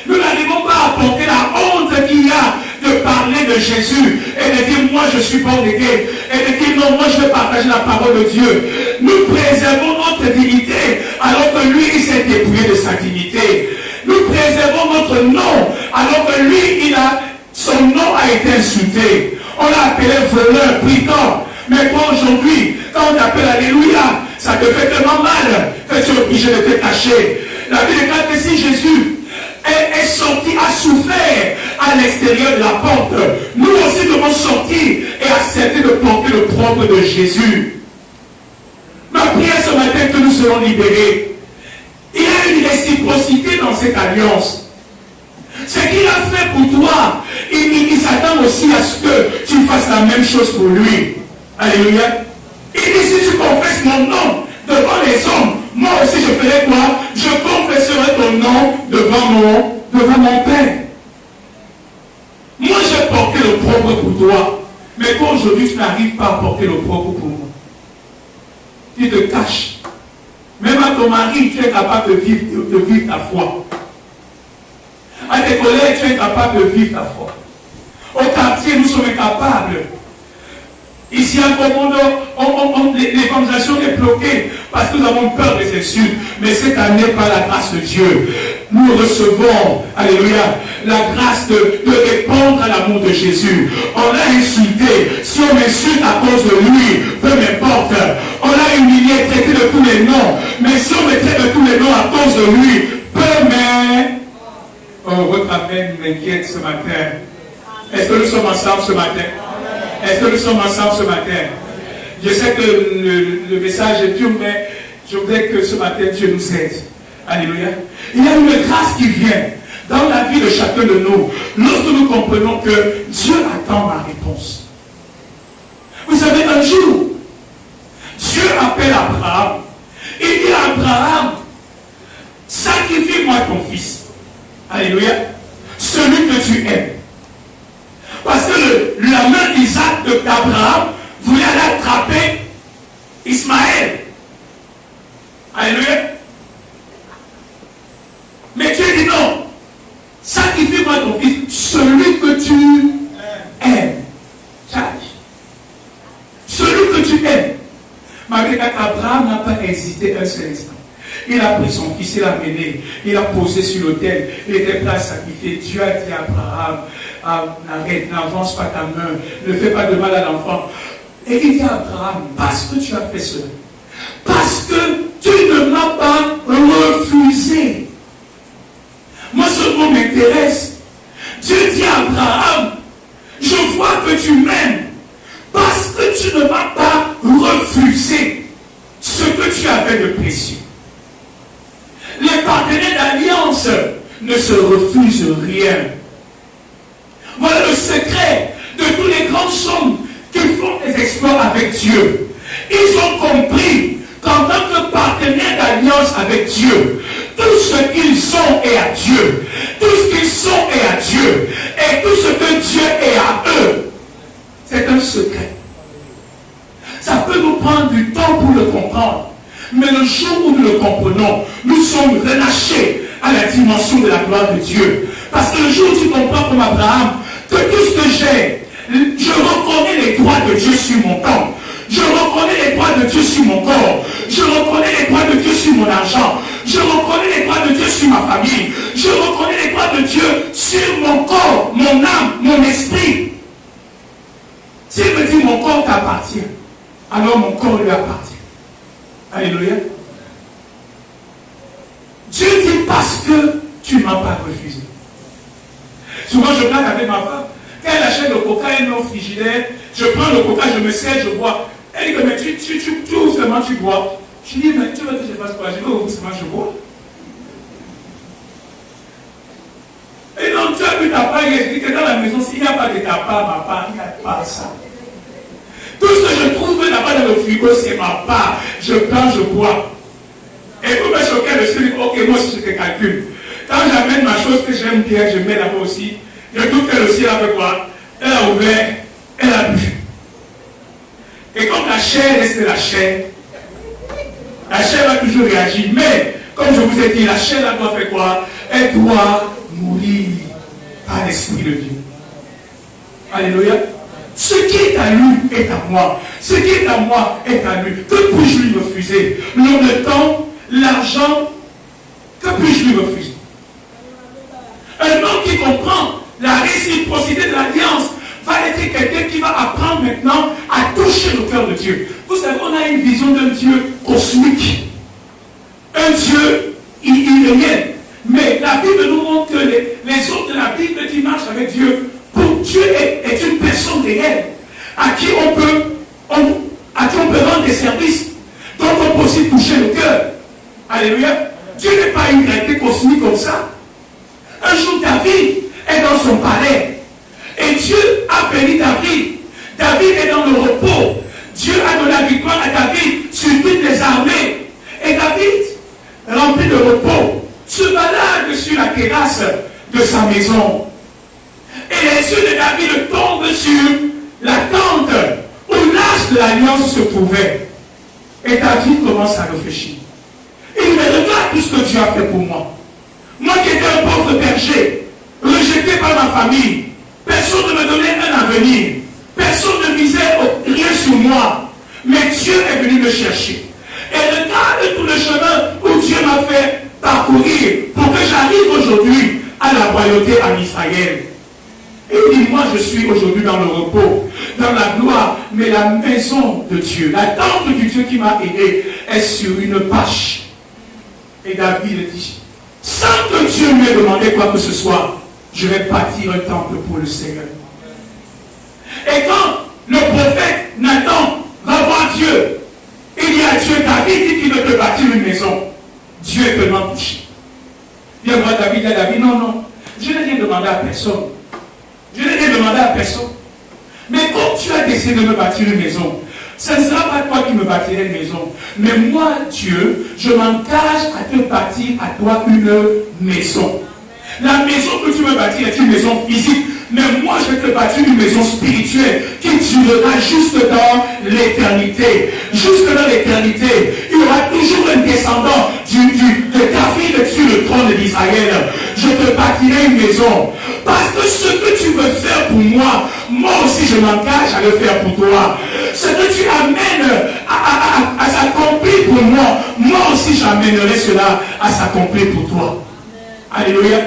Nous n'arrivons pas à porter la honte qu'il y a de parler de Jésus et de dire, moi je suis born again. Et de dire, non, moi je vais partager la parole de Dieu. Nous préservons notre dignité alors que lui, il s'est dépouillé de sa dignité. Nous préservons notre nom alors que lui, son nom a été insulté. On l'a appelé voleur, brigand. Mais toi aujourd'hui, quand on t'appelle Alléluia, ça te fait tellement mal que tu es obligé de te cacher. La Bible déclare que si Jésus est sorti, a souffert à l'extérieur de la porte, nous aussi devons sortir et accepter de porter le propre de Jésus. Ma prière ce matin que nous serons libérés. Il y a une réciprocité dans cette alliance. Ce qu'il a fait pour toi, il s'attend aussi à ce que tu fasses la même chose pour lui. Alléluia. Il dit, si tu confesses mon nom devant les hommes, moi aussi je ferai quoi? Je confesserai ton nom devant mon Père. Moi j'ai porté le propre pour toi. Mais toi aujourd'hui tu n'arrives pas à porter le propre pour moi. Tu te caches. Même à ton mari, tu es capable de vivre ta foi. À tes collègues, tu es capable de vivre ta foi. Au quartier, nous sommes incapables. Ici à Comodo, l'évangélisation est bloquée parce que nous avons peur des insultes. Mais cette année, par la grâce de Dieu, nous recevons, alléluia, la grâce de répondre à l'amour de Jésus. On l'a insulté. Si on m'insulte à cause de lui, peu m'importe. On de tous les noms. Mais si on mettrait de tous les noms à cause de lui, peu mais... Oh, votre amen m'inquiète ce matin. Est-ce que nous sommes ensemble ce matin? Est-ce que nous sommes ensemble ce matin? Je sais que le message est dur, mais je voudrais que ce matin, Dieu nous aide. Alléluia. Il y a une grâce qui vient dans la vie de chacun de nous lorsque nous comprenons que Dieu attend ma réponse. Vous savez, un jour, Dieu appelle Abraham. Il dit à Abraham, sacrifie-moi ton fils. Alléluia. Celui que tu aimes. Parce que la main d'Isaac d'Abraham voulait aller attraper Ismaël. Alléluia. Mais Dieu dit non. Sacrifie-moi ton fils, celui que tu aimes. Celui que tu aimes. Malgré qu'Abraham n'a pas hésité un seul instant. Il a pris son fils, il l'a mené, il l'a posé sur l'autel, il était prêt à sacrifier. Dieu a dit à Abraham, arrête, n'avance pas ta main, ne fais pas de mal à l'enfant. Et il dit à Abraham, parce que tu as fait cela, parce que tu ne m'as pas refusé. Moi, ce mot m'intéresse. Dieu dit à Abraham, je vois que tu m'aimes, parce que tu ne m'as pas refusé ce que tu avais de précieux. Les partenaires d'alliance ne se refusent rien. Voilà le secret de tous les grands hommes qui font des exploits avec Dieu. Ils ont compris qu'en tant que partenaire d'alliance avec Dieu, tout ce qu'ils sont est à Dieu. Tout ce qu'ils sont est à Dieu. Et tout ce que Dieu est à eux. C'est un secret. Ça peut nous prendre du temps pour le comprendre. Mais le jour où nous le comprenons, nous sommes relâchés à la dimension de la gloire de Dieu. Parce que le jour où tu comprends comme Abraham, que tout ce que j'ai, je reconnais les droits de Dieu sur mon temps. Je reconnais les droits de Dieu sur mon corps. Je reconnais les droits de Dieu sur mon argent. Je reconnais les droits de Dieu sur ma famille. Je reconnais les droits de Dieu sur mon corps, mon âme, mon esprit. S'il me dit mon corps t'appartient, alors mon corps lui appartient. Alléluia. Dieu dit parce que tu ne m'as pas refusé. Souvent je blague avec ma femme. Quand elle achète le coca, elle met au frigidaire. Je prends le coca, je me sers, je bois. Elle dit que mais tu ouvres seulement, tu bois. Je dis mais tu veux que je fasse quoi? Je veux ouvrir seulement, je bois. Et donc tu as vu ta part, je dis que dans la maison, s'il n'y a pas de ta part, ma part, il n'y a pas ça. Tout ce que je trouve là-bas dans le frigo, c'est ma part. Je prends, je bois. Et pour me choquer, je suis dit, ok, moi aussi je te calcule. Quand j'amène ma chose que j'aime bien, je mets là-bas aussi. Je trouve qu'elle aussi a fait quoi? Elle a ouvert, elle a bu. Et comme la chair reste la chair va toujours réagir. Mais, comme je vous ai dit, la chair là doit faire quoi? Elle doit mourir par l'Esprit de Dieu. Alléluia. Ce qui est à lui est à moi. Ce qui est à moi est à lui. Que puis-je lui refuser? Le temps, l'argent, que puis-je lui refuser? Un homme qui comprend la réciprocité de l'alliance va être quelqu'un qui va apprendre maintenant à toucher le cœur de Dieu. Vous savez, on a une vision d'un Dieu cosmique. Un Dieu irréel. Mais la Bible nous montre que les autres de la Bible qui marchent avec Dieu, pour Dieu est une personne réelle à qui on peut rendre des services, donc on peut aussi toucher le cœur. Alléluia. Dieu n'est pas une réalité cosmique comme ça. Un jour, David est dans son palais et Dieu a béni David. David est dans le repos. Dieu a donné la victoire à David sur toutes les armées. Et David, rempli de repos, se balade sur la terrasse de sa maison. Et les yeux de David tombent sur la tente où l'âge de l'alliance se trouvait. Et David commence à réfléchir. Il me regarde tout ce que Dieu a fait pour moi. Moi qui étais un pauvre berger, rejeté par ma famille, personne ne me donnait un avenir. Personne ne misait rien sur moi. Mais Dieu est venu me chercher. Et regarde tout le chemin où Dieu m'a fait parcourir pour que j'arrive aujourd'hui à la royauté en Israël. Et il dit, moi je suis aujourd'hui dans le repos, dans la gloire, mais la maison de Dieu, la tente du Dieu qui m'a aidé, est sur une page. Et David dit, sans que Dieu lui ait demandé quoi que ce soit, je vais bâtir un temple pour le Seigneur. Et quand le prophète Nathan va voir Dieu, il dit à Dieu, David dit qu'il veut te bâtir une maison. Dieu est tellement touché. Viens voir David, dit à David, non, non, je n'ai rien demandé à personne. Je n'ai rien demandé à personne. Mais comme tu as décidé de me bâtir une maison, ce ne sera pas toi qui me bâtirais une maison. Mais moi, Dieu, je m'engage à te bâtir à toi une maison. La maison que tu me bâtir est une maison physique. Mais moi, je vais te bâtir une maison spirituelle qui durera juste dans l'éternité. Jusque dans l'éternité, il y aura toujours un descendant de David sur le trône d'Israël. Je te bâtirai une maison. Parce que ce que tu veux faire pour moi, moi aussi je m'engage à le faire pour toi. Ce que tu amènes à s'accomplir pour moi, moi aussi j'amènerai cela à s'accomplir pour toi. Alléluia.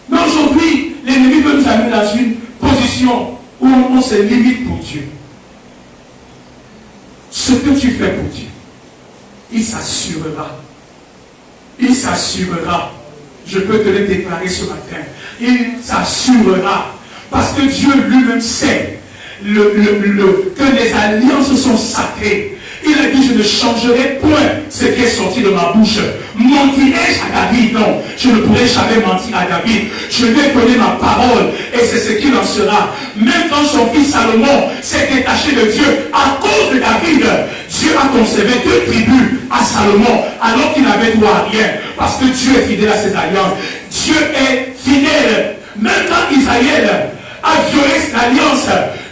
Mais aujourd'hui, l'ennemi veut nous amener dans une position où on se limite pour Dieu. Ce que tu fais pour Dieu, il s'assurera. Il s'assurera. Je peux te le déclarer ce matin. Il s'assurera. Parce que Dieu lui-même sait que les alliances sont sacrées. Il a dit, je ne changerai point ce qui est sorti de ma bouche. Mentirai-je à David? Non, je ne pourrai jamais mentir à David. Je lui ai donné ma parole et c'est ce qu'il en sera. Même quand son fils Salomon s'est détaché de Dieu à cause de David, Dieu a conservé 2 tribus à Salomon alors qu'il n'avait droit à rien. Parce que Dieu est fidèle à ses alliances. Dieu est fidèle. Même quand Israël a violé cette alliance,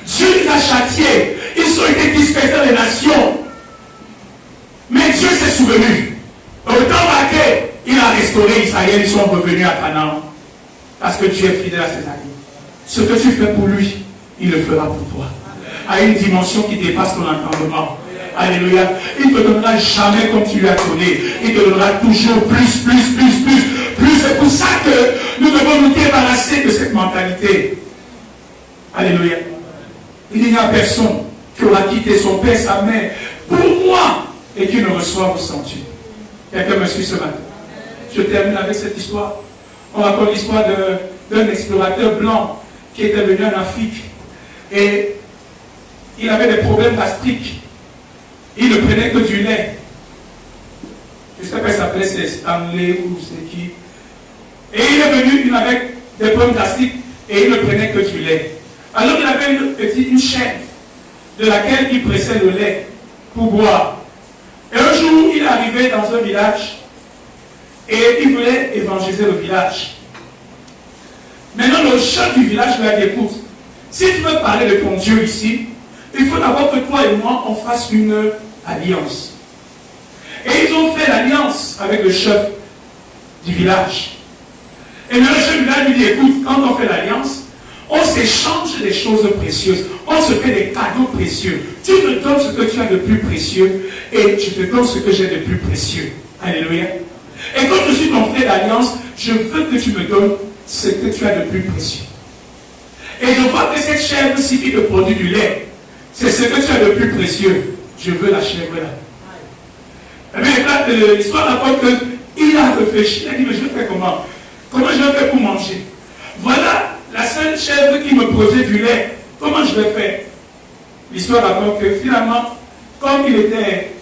Dieu les a châtiés. Ils ont été dispersés dans les nations. Mais Dieu s'est souvenu. Au temps marqué, il a restauré Israël, ils sont revenus à Canaan. Parce que Dieu est fidèle à ses alliés. Ce que tu fais pour lui, il le fera pour toi. À une dimension qui dépasse ton entendement. Alléluia. Il ne te donnera jamais comme tu lui as donné. Il te donnera toujours plus. C'est pour ça que nous devons nous débarrasser de cette mentalité. Alléluia. Il n'y a personne qui aura quitté son père, sa mère, pour moi, et qui ne reçoive au sanctuaire. Quelqu'un me suit ce matin. Je termine avec cette histoire. On raconte l'histoire d'un explorateur blanc qui était venu en Afrique. Et il avait des problèmes gastriques. Il ne prenait que du lait. Je ne sais pas si ça s'appelait, c'est Stanley ou c'est qui. Et il est venu avec des problèmes gastriques et il ne prenait que du lait. Alors il avait une chèvre de laquelle il pressait le lait pour boire. Et un jour, il est arrivé dans un village et il voulait évangéliser le village. Maintenant, le chef du village lui a dit, écoute, si tu veux parler de ton Dieu ici, il faut d'abord que toi et moi, on fasse une alliance. Et ils ont fait l'alliance avec le chef du village. Et le chef du village lui dit, écoute, quand on fait l'alliance, on s'échange des choses précieuses. On se fait des cadeaux précieux. Tu me donnes ce que tu as de plus précieux et je te donne ce que j'ai de plus précieux. Alléluia. Et quand je suis ton frère d'alliance, je veux que tu me donnes ce que tu as de plus précieux. Et je vois que cette chèvre-ci qui te produit du lait, c'est ce que tu as de plus précieux. Je veux la chèvre là. Mais l'histoire raconte qu'il a réfléchi. Il a dit, mais je vais faire comment? Comment je vais faire pour manger? Voilà la seule chèvre qui me produit du lait. Comment je vais faire? L'histoire raconte que finalement, comme il était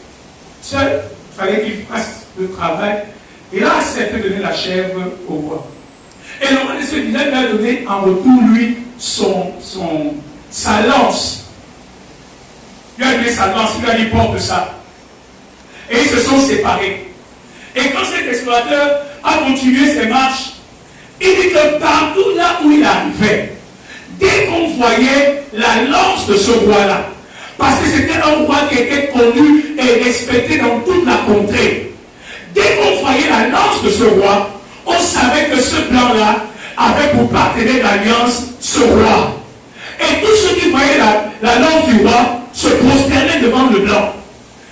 seul, il fallait qu'il fasse le travail. Il a accepté de donner la chèvre au roi. Et le roi de ce village lui a donné en retour, lui, sa lance. Il a donné sa lance, il lui a dit porte ça. Et ils se sont séparés. Et quand cet explorateur a continué ses marches, il dit que partout là où il arrivait, dès qu'on voyait la lance de ce roi-là, parce que c'était un roi qui était connu et respecté dans toute la contrée, dès qu'on voyait la lance de ce roi, on savait que ce blanc-là avait pour partenaire d'alliance ce roi. Et tous ceux qui voyaient la lance du roi se prosternaient devant le blanc,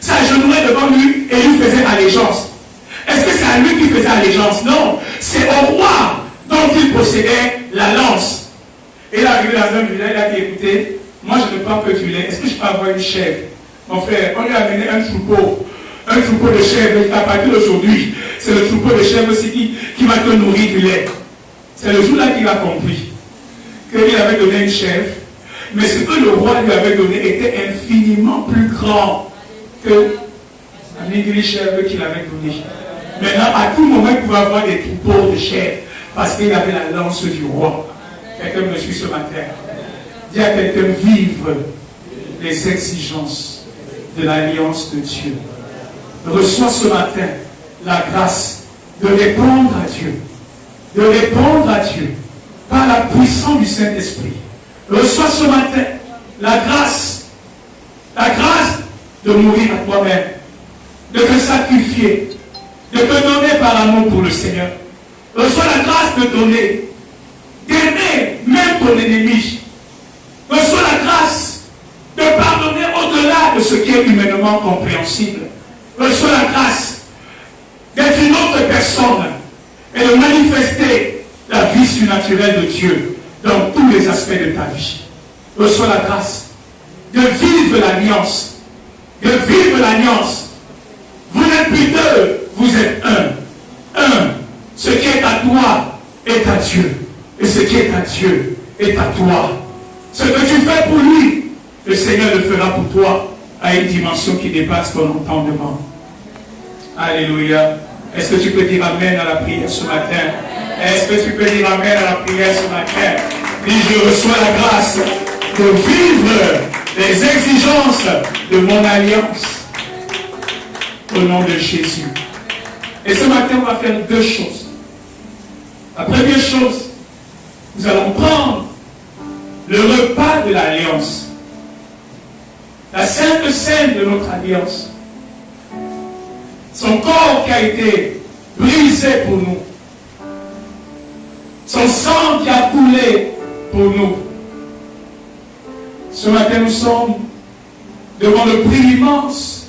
s'agenouillaient devant lui et lui faisaient allégeance. Est-ce que c'est à lui qui faisait allégeance? Non, c'est au roi dont il possédait la lance. Et il est arrivé dans un village, il a dit, écoutez, moi je ne prends que du lait, est-ce que je peux avoir une chèvre? Mon frère, on lui a amené un troupeau. Un troupeau de chèvres, à partir d'aujourd'hui, c'est le troupeau de chèvres aussi qui va te nourrir du lait. C'est le jour-là qu'il a compris qu'il avait donné une chèvre, mais ce que le roi lui avait donné était infiniment plus grand que la maigre chèvre qu'il avait donnée. Maintenant, à tout moment, il pouvait avoir des troupeaux de chèvres parce qu'il avait la lance du roi. Quelqu'un me suit ce matin. Dis à quelqu'un, vivre les exigences de l'alliance de Dieu. Reçois ce matin la grâce de répondre à Dieu. De répondre à Dieu par la puissance du Saint-Esprit. Reçois ce matin la grâce de mourir à toi-même, de te sacrifier, de te donner par amour pour le Seigneur. Reçois la grâce de donner, d'aimer même ton ennemi. Reçois la grâce de pardonner au-delà de ce qui est humainement compréhensible. Reçois la grâce d'être une autre personne et de manifester la vie surnaturelle de Dieu dans tous les aspects de ta vie. Reçois la grâce de vivre l'alliance. De vivre l'alliance. Vous n'êtes plus deux, vous êtes un. Un. Ce qui est à toi est à Dieu. Et ce qui est à Dieu est à toi. Ce que tu fais pour lui, le Seigneur le fera pour toi à une dimension qui dépasse ton entendement. Alléluia. Est-ce que tu peux dire Amen à la prière ce matin? Est-ce que tu peux dire Amen à la prière ce matin? Dis, je reçois la grâce de vivre les exigences de mon alliance au nom de Jésus. Et ce matin, on va faire deux choses. La première chose, nous allons prendre le repas de l'alliance. La sainte scène de notre alliance. Son corps qui a été brisé pour nous. Son sang qui a coulé pour nous. Ce matin, nous sommes devant le prix immense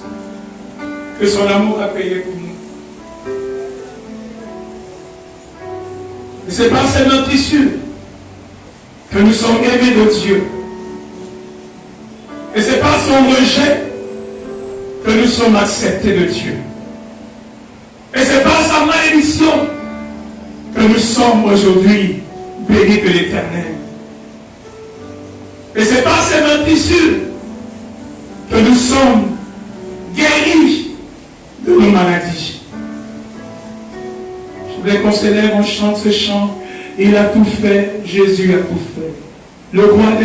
que son amour a payé pour nous. Et c'est par cette notre issue que nous sommes aimés de Dieu. Et c'est par son rejet que nous sommes acceptés de Dieu. Et c'est par sa malédiction que nous sommes aujourd'hui bénis de l'Éternel. Et c'est par cette notre issue que nous sommes guéris de nos maladies. Je voudrais qu'on s'élève, on chante ce chant. Il a tout fait, Jésus a tout fait. Le roi des